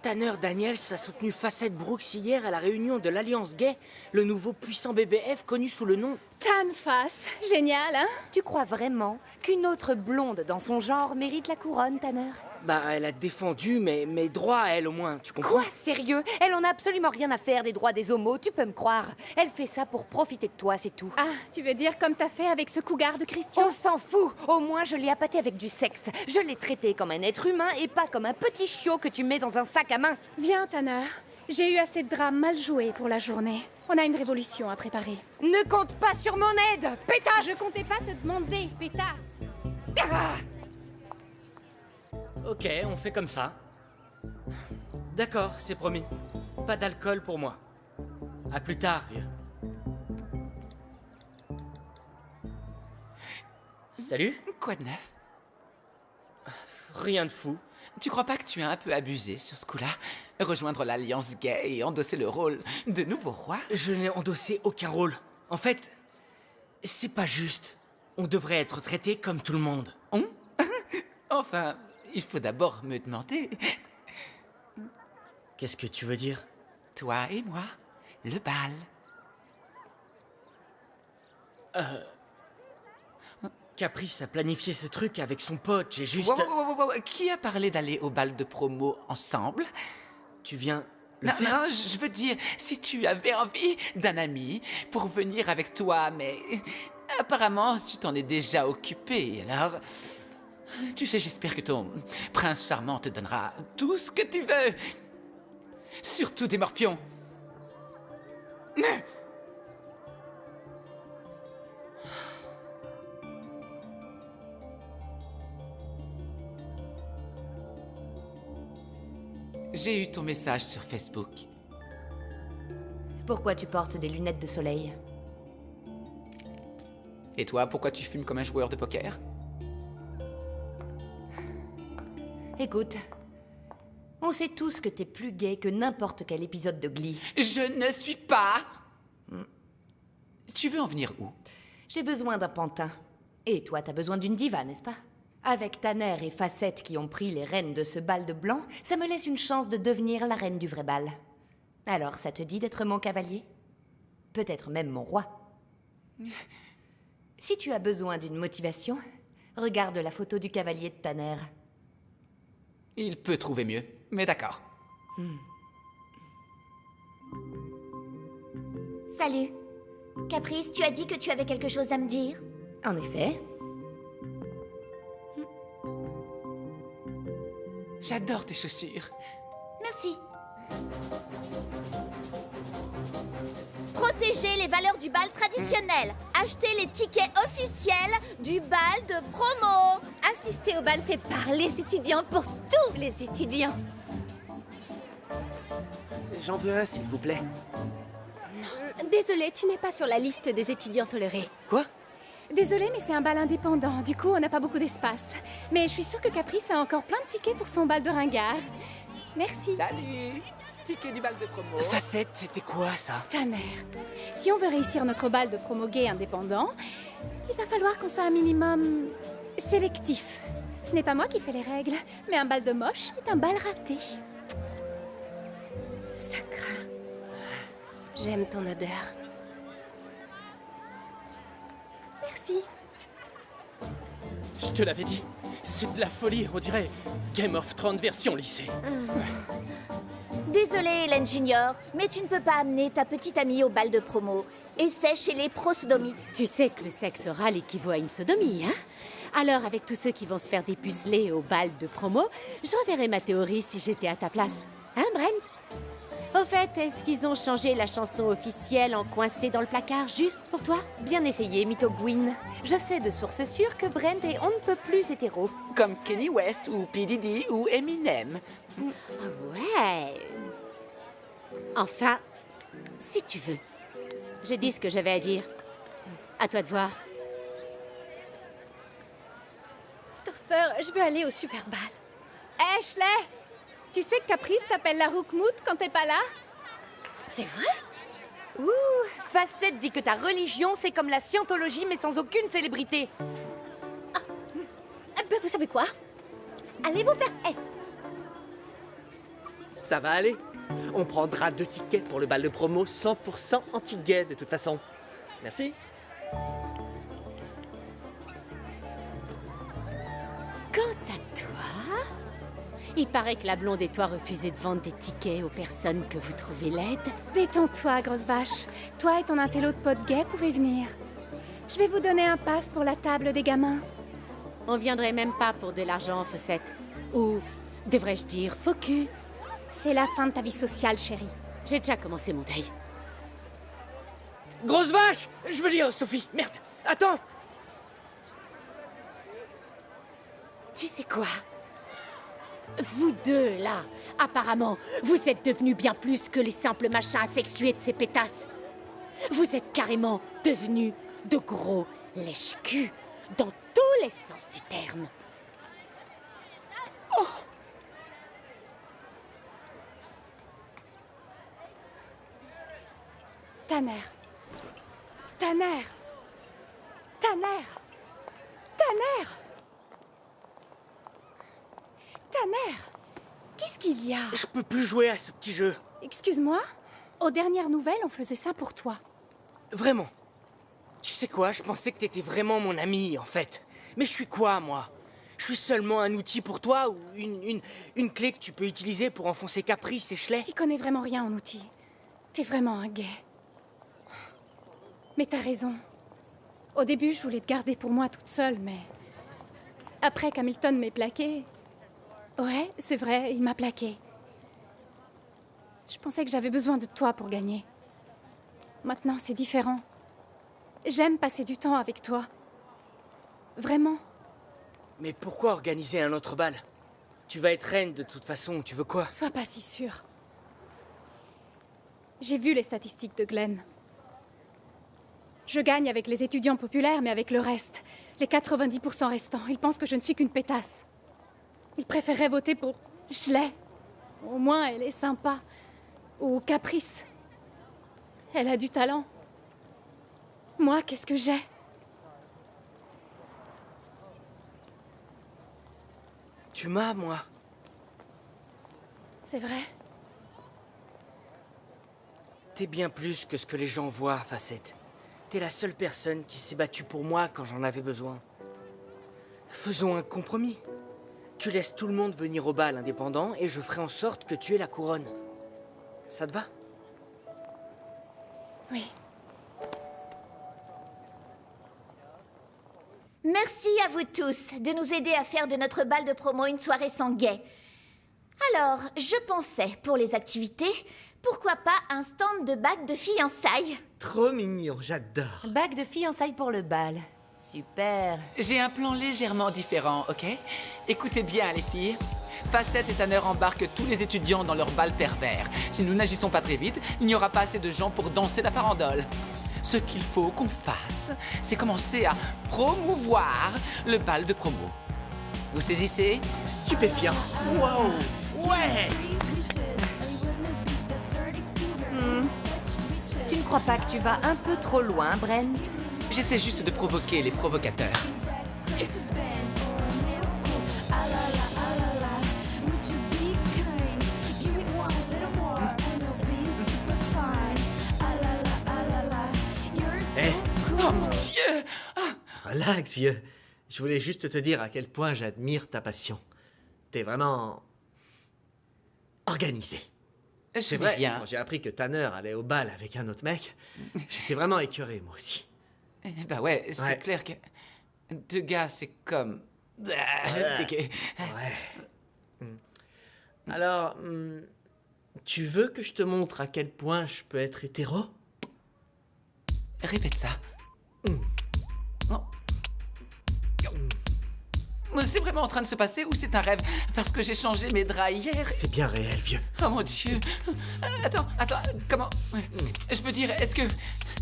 Tanner Daniels a soutenu Facette Brooks hier à la réunion de l'Alliance Gay, le nouveau puissant BBF connu sous le nom... Tanface. Génial, hein? Tu crois vraiment qu'une autre blonde dans son genre mérite la couronne, Tanner? Bah, elle a défendu mes droits à elle au moins, tu comprends? Quoi? Sérieux? Elle en a absolument rien à faire des droits des homos, tu peux me croire. Elle fait ça pour profiter de toi, c'est tout. Ah, tu veux dire comme t'as fait avec ce cougar de Christian? On s'en fout! Au moins, je l'ai appâté avec du sexe. Je l'ai traité comme un être humain et pas comme un petit chiot que tu mets dans un sac à main. Viens, Tanner. J'ai eu assez de drames mal joués pour la journée. On a une révolution à préparer. Ne compte pas sur mon aide, pétasse! Je comptais pas te demander, pétasse. Ah! Ok, on fait comme ça. D'accord, c'est promis. Pas d'alcool pour moi. À plus tard, vieux. Salut? Quoi de neuf? Rien de fou. Tu crois pas que tu as un peu abusé sur ce coup-là? Rejoindre l'Alliance Gay et endosser le rôle de nouveau roi? Je n'ai endossé aucun rôle. En fait, c'est pas juste. On devrait être traité comme tout le monde. Enfin, il faut d'abord me demander. Qu'est-ce que tu veux dire? Toi et moi, le bal. Caprice a planifié ce truc avec son pote, j'ai juste... Wow. Qui a parlé d'aller au bal de promo ensemble? Tu viens le Non, faire? non, je veux dire, si tu avais envie d'un ami pour venir avec toi, mais apparemment tu t'en es déjà occupé, alors... Tu sais, j'espère que ton prince charmant te donnera tout ce que tu veux. Surtout des morpions. J'ai eu ton message sur Facebook. Pourquoi tu portes des lunettes de soleil? Et toi, pourquoi tu fumes comme un joueur de poker? Écoute, on sait tous que t'es plus gay que n'importe quel épisode de Glee. Je ne suis pas... Tu veux en venir où? J'ai besoin d'un pantin. Et toi, t'as besoin d'une diva, n'est-ce pas? Avec Tanner et Facette qui ont pris les rênes de ce bal de blanc, ça me laisse une chance de devenir la reine du vrai bal. Alors, ça te dit d'être mon cavalier? Peut-être même mon roi. Si tu as besoin d'une motivation, regarde la photo du cavalier de Tanner. Il peut trouver mieux, mais d'accord. Salut. Caprice, tu as dit que tu avais quelque chose à me dire? En effet. J'adore tes chaussures. Merci. Protégez les valeurs du bal traditionnel. Achetez les tickets officiels du bal de promo. Assister au bal fait parler les étudiants pour tous les étudiants. J'en veux un, s'il vous plaît. Désolée, tu n'es pas sur la liste des étudiants tolérés. Quoi? Désolée, mais c'est un bal indépendant. Du coup, on n'a pas beaucoup d'espace. Mais je suis sûre que Caprice a encore plein de tickets pour son bal de ringard. Merci. Salut. ticket du bal de promo. Facette, c'était quoi ça? Tanner, si on veut réussir notre bal de promo gay indépendant, il va falloir qu'on soit un minimum sélectif. Ce n'est pas moi qui fais les règles, mais un bal de moche est un bal raté. Ça craint. J'aime ton odeur. Merci. Je te l'avais dit, c'est de la folie, on dirait Game of Thrones version lycée. Désolée, Hélène Junior, mais tu ne peux pas amener ta petite amie au bal de promo. Essaie chez les pro-sodomites. Tu sais que le sexe oral équivaut à une sodomie, hein? Alors, avec tous ceux qui vont se faire dépuceler au bal de promo, j'enverrai ma théorie si j'étais à ta place. Hein, Brent? Au fait, est-ce qu'ils ont changé la chanson officielle en coincé dans le placard juste pour toi? Bien essayé, Mytho Gwyn. Je sais de sources sûres que Brent est on ne peut plus hétéro. Comme Kanye West ou P. Diddy ou Eminem. Ouais. Enfin, si tu veux. J'ai dit ce que j'avais à dire. À toi de voir. Topher, je veux aller au super bal. Ashley, tu sais que Caprice t'appelle la Roukmout quand t'es pas là? C'est vrai? Ouh, Facette dit que ta religion, c'est comme la scientologie, mais sans aucune célébrité. Ben, vous savez quoi? Allez vous faire F. Ça va aller. On prendra 2 tickets pour le bal de promo 100% anti-gay de toute façon. Merci. Quant à toi, il paraît que la blonde et toi refusez de vendre des tickets aux personnes que vous trouvez laides. Détends-toi, grosse vache. Toi et ton intello de pote gay pouvez venir. Je vais vous donner un pass pour la table des gamins. On viendrait même pas pour de l'argent, Fossette. Ou, devrais-je dire, faux cul. C'est la fin de ta vie sociale, chérie. J'ai déjà commencé mon deuil. Grosse vache! Je veux dire, Sophie, merde! Attends! Tu sais quoi? Vous deux, là, apparemment, vous êtes devenus bien plus que les simples machins asexués de ces pétasses. Vous êtes carrément devenus de gros lèche-cul dans tous les sens du terme. Oh! Tanner. Tanner. Tanner. Tanner. Tanner. Qu'est-ce qu'il y a? Je peux plus jouer à ce petit jeu. Excuse-moi? Aux dernières nouvelles, on faisait ça pour toi. Vraiment. Tu sais quoi, je pensais que t'étais vraiment mon ami, en fait. Mais je suis quoi, moi? Je suis seulement un outil pour toi ou une clé que tu peux utiliser pour enfoncer Caprice et Schley? T'y connais vraiment rien en outils. T'es vraiment un gay. Mais t'as raison. Au début, je voulais te garder pour moi toute seule, mais... Après qu'Hamilton m'ait plaqué... Ouais, c'est vrai, il m'a plaqué. Je pensais que j'avais besoin de toi pour gagner. Maintenant, c'est différent. J'aime passer du temps avec toi. Vraiment. Mais pourquoi organiser un autre bal? Tu vas être reine de toute façon, tu veux quoi? Sois pas si sûre. J'ai vu les statistiques de Glenn. Je gagne avec les étudiants populaires, mais avec le reste. Les 90% restants, ils pensent que je ne suis qu'une pétasse. Ils préféraient voter pour Schley. Au moins, elle est sympa. Ou Caprice. Elle a du talent. Moi, qu'est-ce que j'ai? Tu m'as, moi. C'est vrai? T'es bien plus que ce que les gens voient, Facette. T'es la seule personne qui s'est battue pour moi quand j'en avais besoin. Faisons un compromis. Tu laisses tout le monde venir au bal indépendant et je ferai en sorte que tu aies la couronne. Ça te va? Oui. Merci à vous tous de nous aider à faire de notre bal de promo une soirée sans gay. Alors, je pensais, pour les activités, pourquoi pas un stand de bague de fiançailles? Trop mignon, j'adore. Bague de fiançailles pour le bal. Super. J'ai un plan légèrement différent, ok? Écoutez bien, les filles. Facette et Tanner embarquent tous les étudiants dans leur bal pervers. Si nous n'agissons pas très vite, il n'y aura pas assez de gens pour danser la farandole. Ce qu'il faut qu'on fasse, c'est commencer à promouvoir le bal de promo. Vous saisissez? Stupéfiant. Wow! Ouais! crois pas que tu vas un peu trop loin, Brent? J'essaie juste de provoquer les provocateurs. Yes. Oh mon Dieu! Relax, vieux. Je voulais juste te dire à quel point j'admire ta passion. T'es vraiment... organisé. C'est vrai, quand j'ai appris que Tanner allait au bal avec un autre mec, j'étais vraiment écœuré, moi aussi. Bah ouais, c'est clair que... Deux gars, c'est comme... Ouais. Alors, tu veux que je te montre à quel point je peux être hétéro? Répète ça. Non. C'est vraiment en train de se passer ou c'est un rêve? Parce que j'ai changé mes draps hier. C'est bien réel, vieux. Oh mon Dieu. Attends, comment... Je veux dire, est-ce que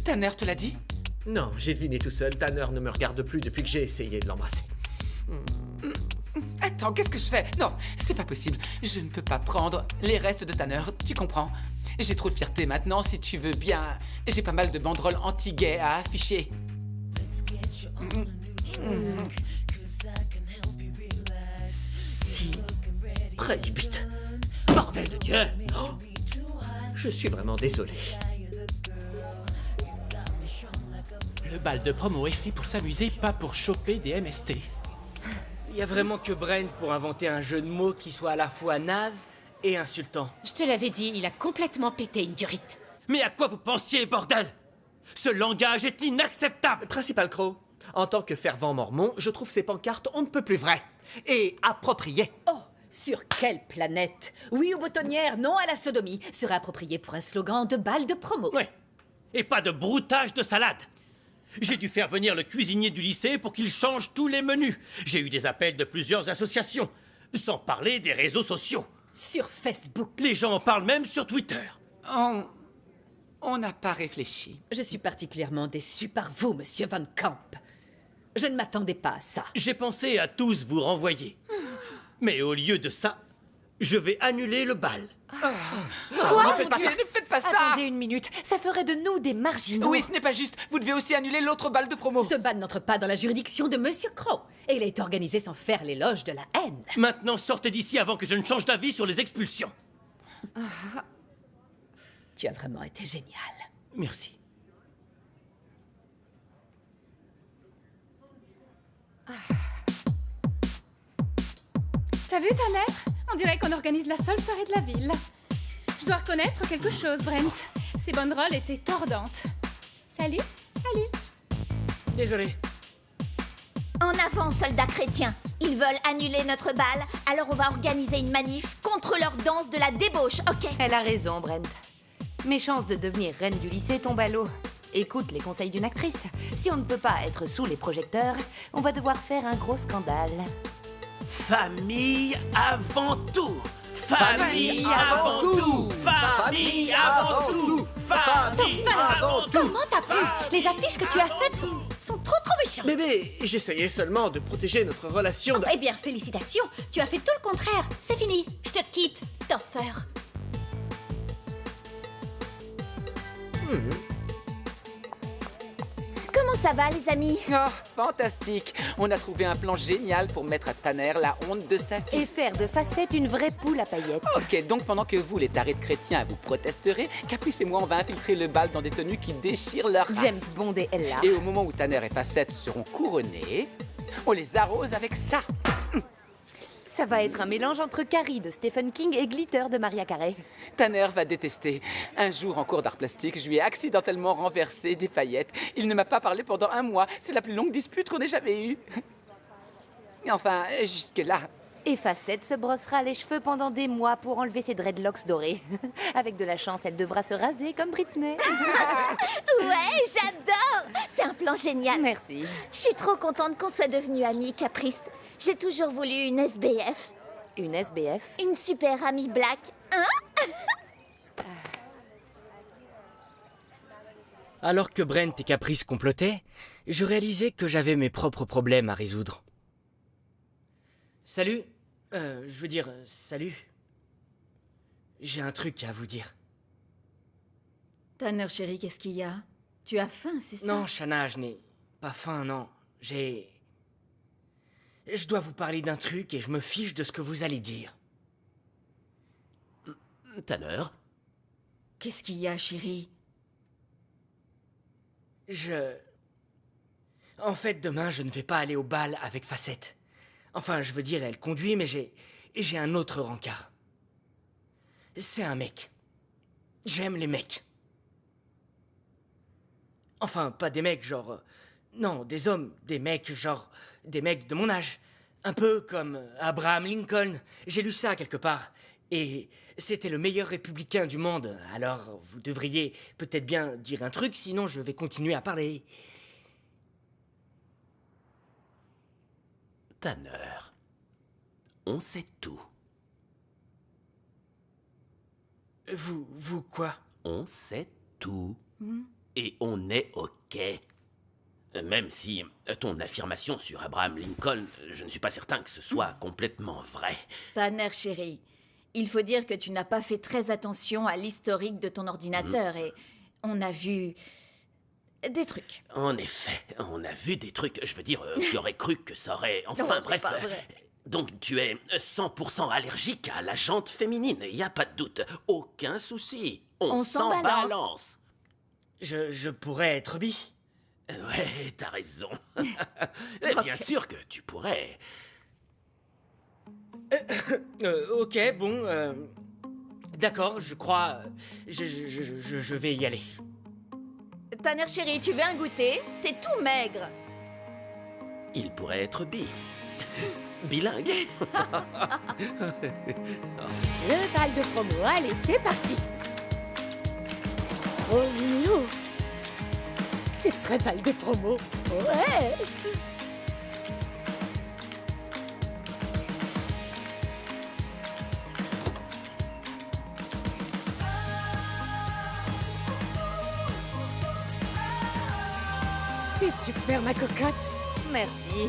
Tanner te l'a dit? Non, j'ai deviné tout seul. Tanner ne me regarde plus depuis que j'ai essayé de l'embrasser. Attends, qu'est-ce que je fais? Non, c'est pas possible. Je ne peux pas prendre les restes de Tanner, tu comprends? J'ai trop de fierté maintenant, si tu veux bien. J'ai pas mal de banderoles anti-gays à afficher. Si près du but. Bordel de Dieu! Oh, je suis vraiment désolé. Le bal de promo est fait pour s'amuser, pas pour choper des MST. Il y a vraiment que Brent pour inventer un jeu de mots qui soit à la fois naze et insultant. Je te l'avais dit, il a complètement pété une durite. Mais à quoi vous pensiez, bordel? Ce langage est inacceptable! Principal Crow, en tant que fervent mormon, je trouve ces pancartes on ne peut plus vraies et appropriées. Oh, sur quelle planète? Oui aux boutonnières, non à la sodomie serait approprié pour un slogan de bal de promo. Ouais. Et pas de broutage de salade. J'ai dû faire venir le cuisinier du lycée pour qu'il change tous les menus. J'ai eu des appels de plusieurs associations. Sans parler des réseaux sociaux. Sur Facebook. Les gens en parlent même sur Twitter. On n'a pas réfléchi. Je suis particulièrement déçu par vous, monsieur Van Camp. Je ne m'attendais pas à ça. J'ai pensé à tous vous renvoyer. Mais au lieu de ça, je vais annuler le bal. Quoi? Ne faites pas ça! Attendez une minute, ça ferait de nous des marginaux. Oui, ce n'est pas juste. Vous devez aussi annuler l'autre bal de promo. Ce bal n'entre pas dans la juridiction de monsieur Crow. Et il est organisé sans faire l'éloge de la haine. Maintenant, sortez d'ici avant que je ne change d'avis sur les expulsions. Tu as vraiment été génial. Merci. T'as vu, Tanner? On dirait qu'on organise la seule soirée de la ville. Je dois reconnaître quelque chose, Brent. Ces banderoles étaient tordantes. Salut, salut. Désolé. En avant, soldats chrétiens. Ils veulent annuler notre bal, alors on va organiser une manif contre leur danse de la débauche, ok? Elle a raison, Brent. Mes chances de devenir reine du lycée tombent à l'eau. Écoute les conseils d'une actrice. Si on ne peut pas être sous les projecteurs, on va devoir faire un gros scandale. Famille avant tout! Famille avant tout! Famille avant tout! Famille avant tout! Comment t'as pu? Les affiches que tu as faites sont trop méchantes. Bébé, j'essayais seulement de protéger notre relation de... Eh bien, félicitations. Tu as fait tout le contraire. C'est fini. Je te quitte, Topher. Comment ça va, les amis? Oh, fantastique. On a trouvé un plan génial pour mettre à Tanner la honte de sa vie. Et faire de Facette une vraie poule à paillettes. Ok, donc pendant que vous, les tarés de chrétiens, vous protesterez, Caprice et moi, on va infiltrer le bal dans des tenues qui déchirent leur race. James Bond et Ella. Et au moment où Tanner et Facette seront couronnés, on les arrose avec ça. Ça va être un mélange entre Carrie de Stephen King et Glitter de Maria Carey. Tanner va détester. Un jour, en cours d'art plastique, je lui ai accidentellement renversé des paillettes. Il ne m'a pas parlé pendant 1 mois. C'est la plus longue dispute qu'on ait jamais eue. Enfin, jusque-là. Et Facette se brossera les cheveux pendant des mois pour enlever ses dreadlocks dorés. Avec de la chance, elle devra se raser comme Britney. Ouais, j'adore! C'est un plan génial. Merci. Je suis trop contente qu'on soit devenus amis, Caprice. J'ai toujours voulu une SBF. Une SBF? Une super amie black, hein? Alors que Brent et Caprice complotaient, je réalisais que j'avais mes propres problèmes à résoudre. Salut. Salut. J'ai un truc à vous dire. Tanner, chérie, qu'est-ce qu'il y a? Tu as faim, c'est ça? Non, Shanna, je n'ai pas faim, non. Je dois vous parler d'un truc et je me fiche de ce que vous allez dire. Tanner? Qu'est-ce qu'il y a, chérie? En fait, demain, je ne vais pas aller au bal avec Facette. Enfin, je veux dire, elle conduit, mais j'ai un autre rencard. C'est un mec. J'aime les mecs. Enfin, pas des mecs genre... non, des hommes, des mecs genre... des mecs de mon âge. Un peu comme Abraham Lincoln. J'ai lu ça quelque part. Et c'était le meilleur républicain du monde. Alors, vous devriez peut-être bien dire un truc, sinon je vais continuer à parler. Tanner, on sait tout. Vous quoi? On sait tout. Et on est OK. Même si ton affirmation sur Abraham Lincoln, je ne suis pas certain que ce soit complètement vrai. Tanner, chérie, il faut dire que tu n'as pas fait très attention à l'historique de ton ordinateur et on a vu des trucs. En effet, on a vu des trucs. Je veux dire, qui aurait cru que ça aurait... Enfin, Non, c'est bref. pas vrai. Donc, tu es 100% allergique à la jante féminine, il n'y a pas de doute. Aucun souci. On s'en balance. Je pourrais être bi. Ouais, t'as raison. Et bien sûr que tu pourrais. Ok, bon... d'accord, je crois... je vais y aller. Tanner, chérie, tu veux un goûter? T'es tout maigre. Il pourrait être bilingue. Le bal de promo, allez, c'est parti. Oh, mignon. C'est très bal de promo. Ouais. T'es super, ma cocotte. Merci.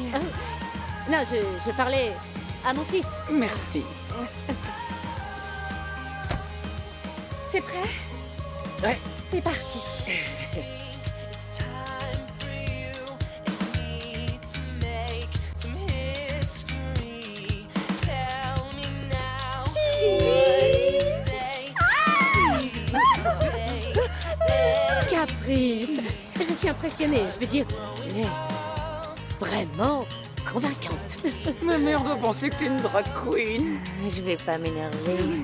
Non, je parlais à mon fils. Merci. T'es prêt? Ouais. C'est parti. Caprice. Je suis impressionnée. Je veux dire, tu es vraiment convaincante. Ma mère doit penser que t'es une drag queen. Je vais pas m'énerver.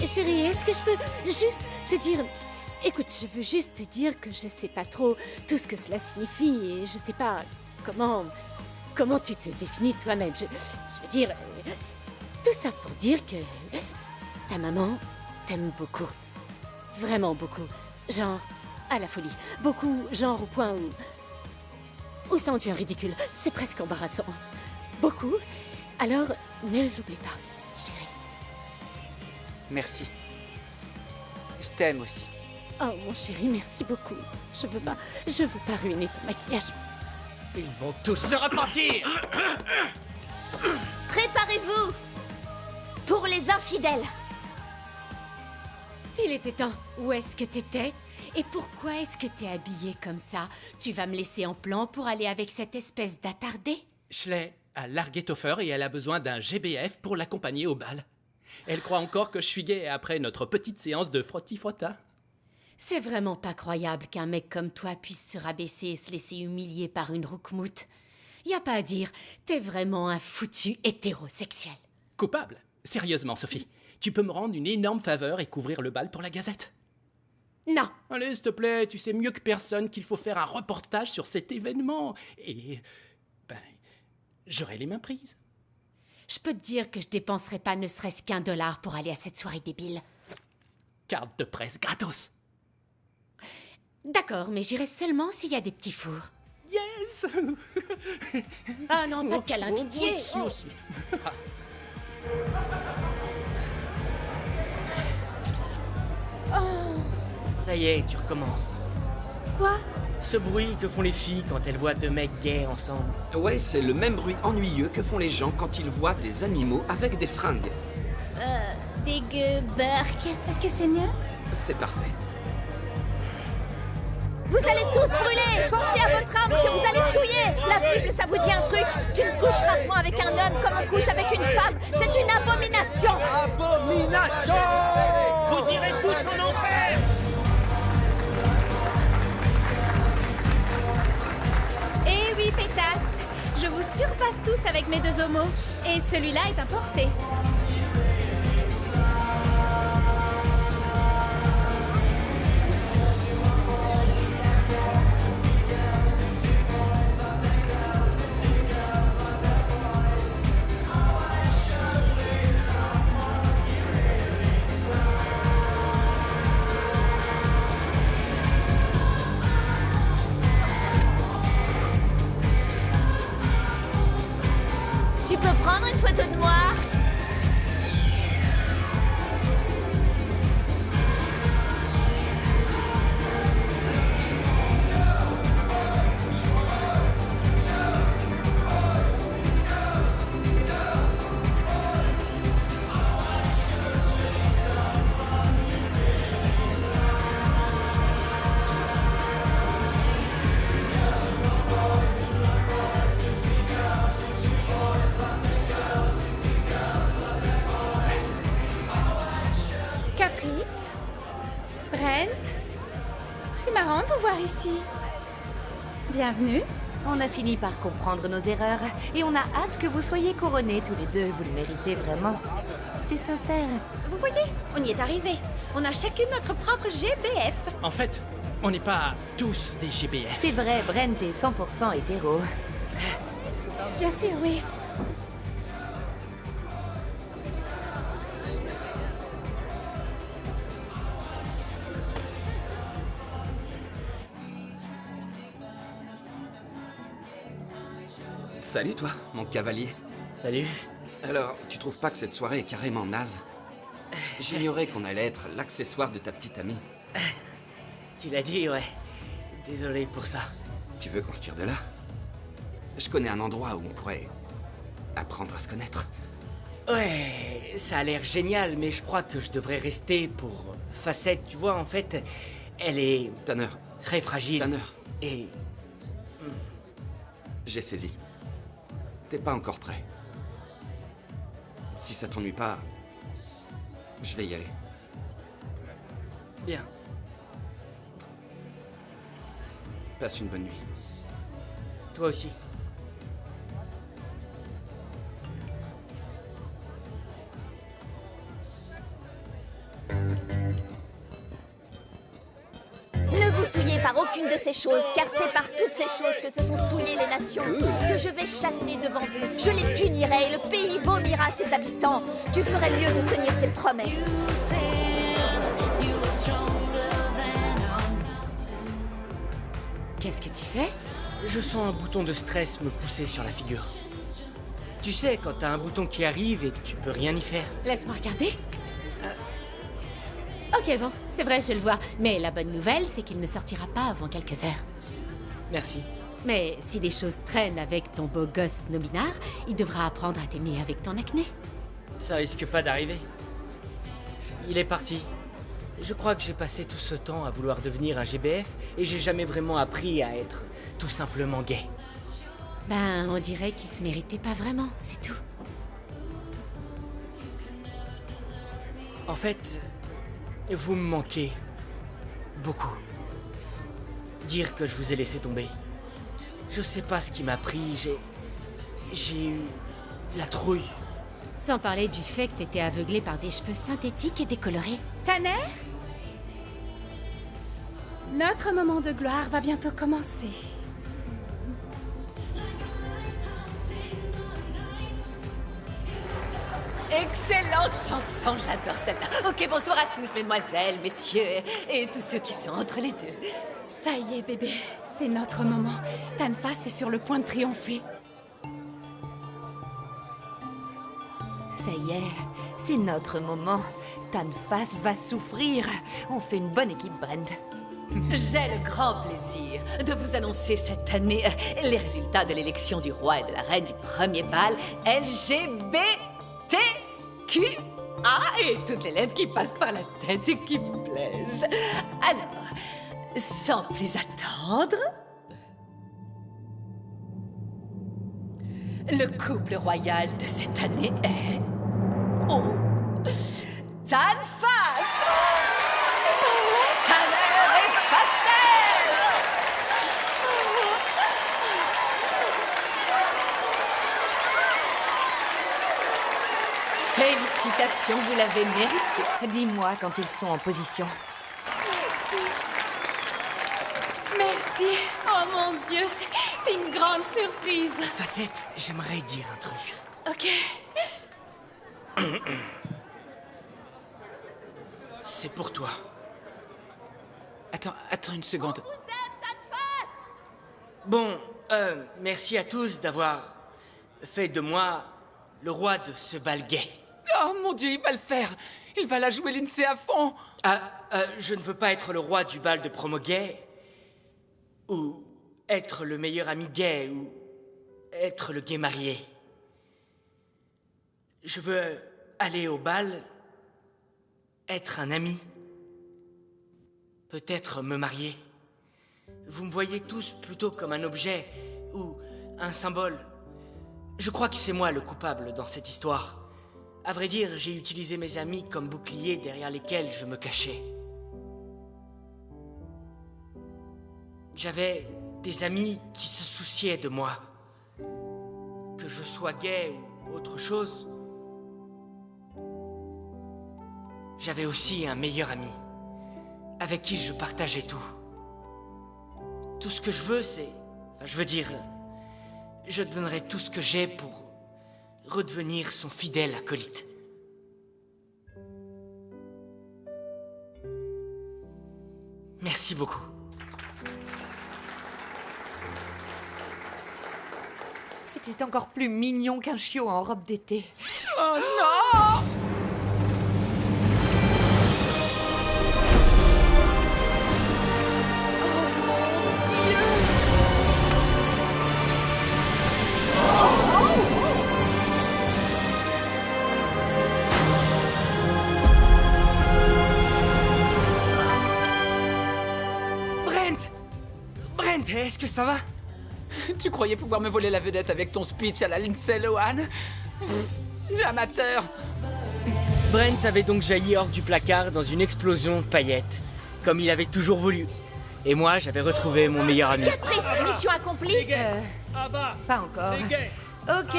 Chérie, est-ce que je peux juste te dire... Écoute, je veux juste te dire que je sais pas trop tout ce que cela signifie et je sais pas comment tu te définis toi-même. Je veux dire... tout ça pour dire que ta maman t'aime beaucoup. Vraiment beaucoup. Genre, à la folie. Beaucoup, genre au point où ça en devient ridicule. C'est presque embarrassant. Beaucoup. Alors, ne l'oublie pas, chérie. Merci. Je t'aime aussi. Oh, mon chéri, merci beaucoup. Je veux pas ruiner ton maquillage. Ils vont tous se repentir. Préparez-vous pour les infidèles. Il était temps. Où est-ce que t'étais? Et pourquoi est-ce que t'es habillée comme ça? Tu vas me laisser en plan pour aller avec cette espèce d'attardé? Schley a largué Topher et elle a besoin d'un GBF pour l'accompagner au bal. Elle croit encore que je suis gay après notre petite séance de frotti-frotta. C'est vraiment pas croyable qu'un mec comme toi puisse se rabaisser et se laisser humilier par une roukmout. Y a pas à dire, t'es vraiment un foutu hétérosexuel. Coupable? Sérieusement, Sophie, tu peux me rendre une énorme faveur et couvrir le bal pour la Gazette? Non. Allez, s'il te plaît, tu sais mieux que personne qu'il faut faire un reportage sur cet événement. Et... j'aurai les mains prises. Je peux te dire que je dépenserai pas ne serait-ce qu'$1 pour aller à cette soirée débile. Carte de presse gratos. D'accord, mais j'irai seulement s'il y a des petits fours. Yes. Ah non, pas de câlin, pitié. Ça y est, tu recommences. Quoi? Ce bruit que font les filles quand elles voient deux mecs gays ensemble. Ouais, c'est le même bruit ennuyeux que font les gens quand ils voient des animaux avec des fringues. Dégueu, burk. Est-ce que c'est mieux? C'est parfait. Vous allez tous brûler! Pensez à votre âme que vous allez souiller! La Bible, ça vous dit un truc? Tu ne coucheras point avec un homme comme on couche avec une femme! C'est une abomination! Abomination! Vous irez tous en enfer! Eh oui, pétasse. Je vous surpasse tous avec mes deux homos. Et celui-là est importé. Tu peux prendre une photo de moi? Caprice. Brent. C'est marrant de vous voir ici. Bienvenue. On a fini par comprendre nos erreurs et on a hâte que vous soyez couronnés tous les deux. Vous le méritez vraiment. C'est sincère. Vous voyez, on y est arrivé. On a chacune notre propre GBF. En fait, on n'est pas tous des GBF. C'est vrai, Brent est 100% hétéro. Bien sûr, oui. Salut toi, mon cavalier. Salut. Alors, tu trouves pas que cette soirée est carrément naze? J'ignorais qu'on allait être l'accessoire de ta petite amie. Tu l'as dit, ouais. Désolé pour ça. Tu veux qu'on se tire de là? Je connais un endroit où on pourrait apprendre à se connaître. Ouais, ça a l'air génial, mais je crois que je devrais rester pour Facette. Tu vois, en fait, elle est Tanner, très fragile. Tanner, Et j'ai saisi. T'es pas encore prêt. Si ça t'ennuie pas, je vais y aller. bien. Passe une bonne nuit. Toi aussi. Ne vous souillez par aucune de ces choses, car c'est par toutes ces choses que se sont souillées les nations, que je vais chasser devant vous. Je les punirai et le pays vomira ses habitants. Tu ferais mieux de tenir tes promesses. Qu'est-ce que tu fais? Je sens un bouton de stress me pousser sur la figure. Tu sais, quand t'as un bouton qui arrive et que tu peux rien y faire. Laisse-moi regarder. Ok, bon, c'est vrai, je le vois. Mais la bonne nouvelle, c'est qu'il ne sortira pas avant quelques heures. Merci. Mais si les choses traînent avec ton beau gosse Nominar, il devra apprendre à t'aimer avec ton acné. Ça risque pas d'arriver. Il est parti. Je crois que j'ai passé tout ce temps à vouloir devenir un GBF et j'ai jamais vraiment appris à être tout simplement gay. Ben, on dirait qu'il te méritait pas vraiment, c'est tout. En fait, vous me manquez beaucoup. Dire que je vous ai laissé tomber. Je sais pas ce qui m'a pris, j'ai eu la trouille. Sans parler du fait que t'étais aveuglé par des cheveux synthétiques et décolorés. Tanner? Notre moment de gloire va bientôt commencer. Excellente chanson, j'adore celle-là. Ok, bonsoir à tous, mesdemoiselles, messieurs, et tous ceux qui sont entre les deux. Ça y est, bébé. C'est notre moment. Tanfas est sur le point de triompher. Ça y est, c'est notre moment. Tanfas va souffrir. On fait une bonne équipe, Brent. J'ai le grand plaisir de vous annoncer cette année les résultats de l'élection du roi et de la reine du premier bal LGBTQA et toutes les lettres qui passent par la tête et qui vous plaisent. Alors, sans plus attendre, le couple royal de cette année est... Oh, Tanfas! C'est pas vrai! Tanner et Facette! Félicitations, vous l'avez mérité. Dis-moi quand ils sont en position. Merci. Oh mon Dieu, c'est une grande surprise. Facette, j'aimerais dire un truc. Ok. C'est pour toi. Attends une seconde. Bon, merci à tous d'avoir fait de moi le roi de ce bal gay. Oh mon Dieu, il va le faire. Il va la jouer Lindsay à fond. Je ne veux pas être le roi du bal de promo gay, ou être le meilleur ami gay, ou être le gay marié. Je veux aller au bal, être un ami, peut-être me marier. Vous me voyez tous plutôt comme un objet ou un symbole. Je crois que c'est moi le coupable dans cette histoire. À vrai dire, j'ai utilisé mes amis comme boucliers derrière lesquels je me cachais. J'avais des amis qui se souciaient de moi. Que je sois gay ou autre chose. J'avais aussi un meilleur ami, avec qui je partageais tout. Tout ce que je veux, c'est... je donnerai tout ce que j'ai pour redevenir son fidèle acolyte. Merci beaucoup. C'était encore plus mignon qu'un chiot en robe d'été. Oh non! Brent, est-ce que ça va? Tu croyais pouvoir me voler la vedette avec ton speech à la Lindsay Lohan? Amateur! Brent avait donc jailli hors du placard dans une explosion de paillettes, comme il avait toujours voulu. Et moi, j'avais retrouvé mon meilleur ami. Caprice, mission accomplie. Pas encore. Ok.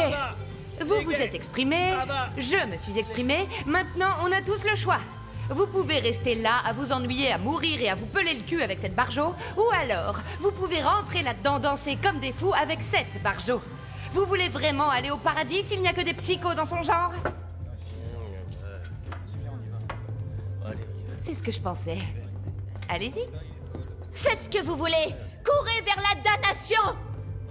Vous vous êtes exprimé, je me suis exprimé, maintenant on a tous le choix. Vous pouvez rester là à vous ennuyer, à mourir et à vous peler le cul avec cette barjo, ou alors vous pouvez rentrer là-dedans, danser comme des fous avec cette barjo. Vous voulez vraiment aller au paradis s'il n'y a que des psychos dans son genre? C'est ce que je pensais. Allez-y. Faites ce que vous voulez. Courez vers la damnation.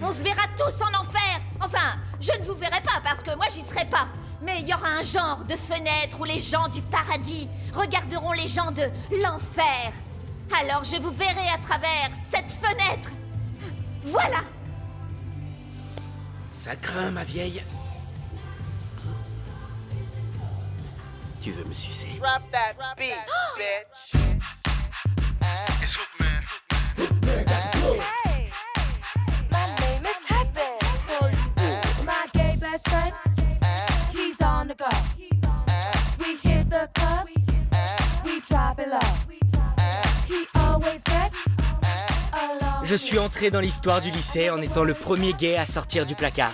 On se verra tous en enfer. Enfin, je ne vous verrai pas parce que moi j'y serai pas. Mais il y aura un genre de fenêtre où les gens du paradis regarderont les gens de l'enfer. Alors je vous verrai à travers cette fenêtre. Voilà. Ça craint, ma vieille. Tu veux me sucer? Drop that beat, bitch. It's Hook Man. Hey, my name is Heaven. My gay best friend, he's on the go. We hit the club, we drop it low. He always gets along. Je suis entré dans l'histoire du lycée en étant le premier gay à sortir du placard.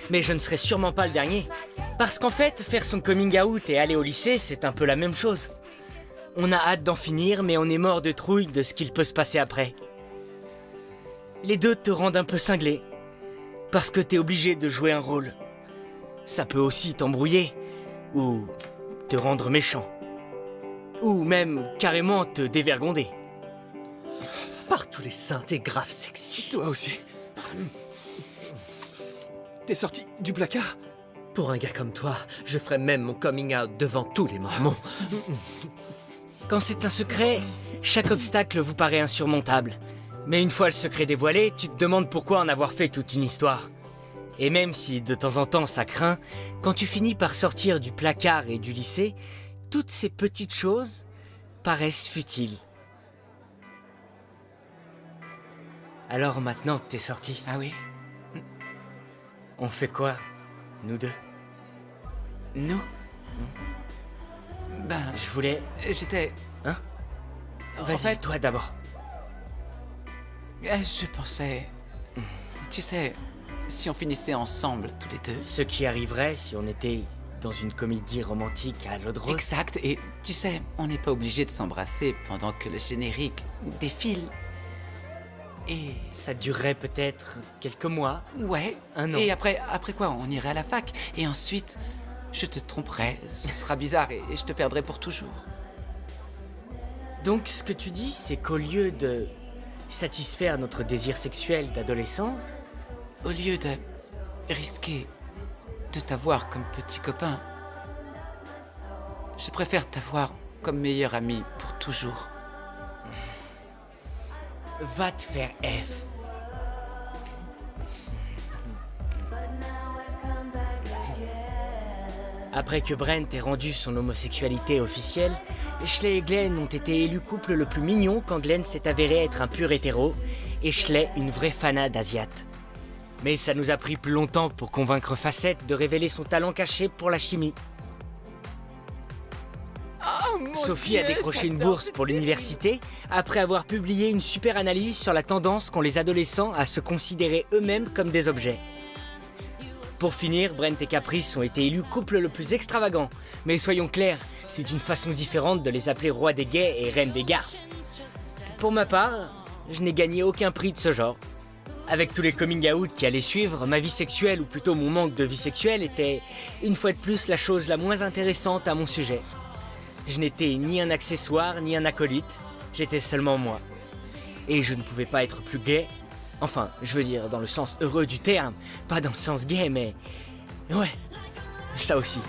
Mais je ne serai sûrement pas le dernier. Parce qu'en fait, faire son coming out et aller au lycée, c'est un peu la même chose. On a hâte d'en finir, mais on est mort de trouille de ce qu'il peut se passer après. Les deux te rendent un peu cinglé, parce que t'es obligé de jouer un rôle. Ça peut aussi t'embrouiller, ou te rendre méchant. Ou même carrément te dévergonder. Par tous les saints, t'es grave sexy. Toi aussi. T'es sorti du placard? Pour un gars comme toi, je ferais même mon coming out devant tous les mormons. Quand c'est un secret, Chaque obstacle vous paraît insurmontable. Mais une fois le secret dévoilé, tu te demandes pourquoi en avoir fait toute une histoire. Et même si de temps en temps ça craint, quand tu finis par sortir du placard et du lycée, toutes ces petites choses paraissent futiles. Alors maintenant que t'es sorti... Ah oui? On fait quoi, nous deux? Nous? Ben... Je voulais... J'étais... Hein? Vas-y, fait, toi d'abord. Je pensais... Tu sais, si on finissait ensemble, tous les deux... Ce qui arriverait si on était dans une comédie romantique à l'eau de rose. Exact, et tu sais, on n'est pas obligé de s'embrasser pendant que le générique défile. Et... Ça durerait peut-être quelques mois. Ouais. Un an. Et après quoi, on irait à la fac, et ensuite, je te tromperai, ce sera bizarre, et je te perdrai pour toujours. Donc ce que tu dis, c'est qu'au lieu de satisfaire notre désir sexuel d'adolescent, au lieu de risquer de t'avoir comme petit copain, je préfère t'avoir comme meilleur ami pour toujours. Va te faire F. Après que Brent ait rendu son homosexualité officielle, Schley et Glenn ont été élus couple le plus mignon quand Glenn s'est avéré être un pur hétéro et Schley une vraie fanade d'asiate. Mais ça nous a pris plus longtemps pour convaincre Facette de révéler son talent caché pour la chimie. Sophie a décroché une bourse pour l'université après avoir publié une super analyse sur la tendance qu'ont les adolescents à se considérer eux-mêmes comme des objets. Pour finir, Brent et Caprice ont été élus couple le plus extravagant. Mais soyons clairs, c'est une façon différente de les appeler roi des gays et reine des garces. Pour ma part, je n'ai gagné aucun prix de ce genre. Avec tous les coming out qui allaient suivre, ma vie sexuelle, ou plutôt mon manque de vie sexuelle, était, une fois de plus, la chose la moins intéressante à mon sujet. Je n'étais ni un accessoire, ni un acolyte, j'étais seulement moi. Et je ne pouvais pas être plus gay. Enfin, je veux dire dans le sens heureux du terme, pas dans le sens gay, mais... Ouais, ça aussi.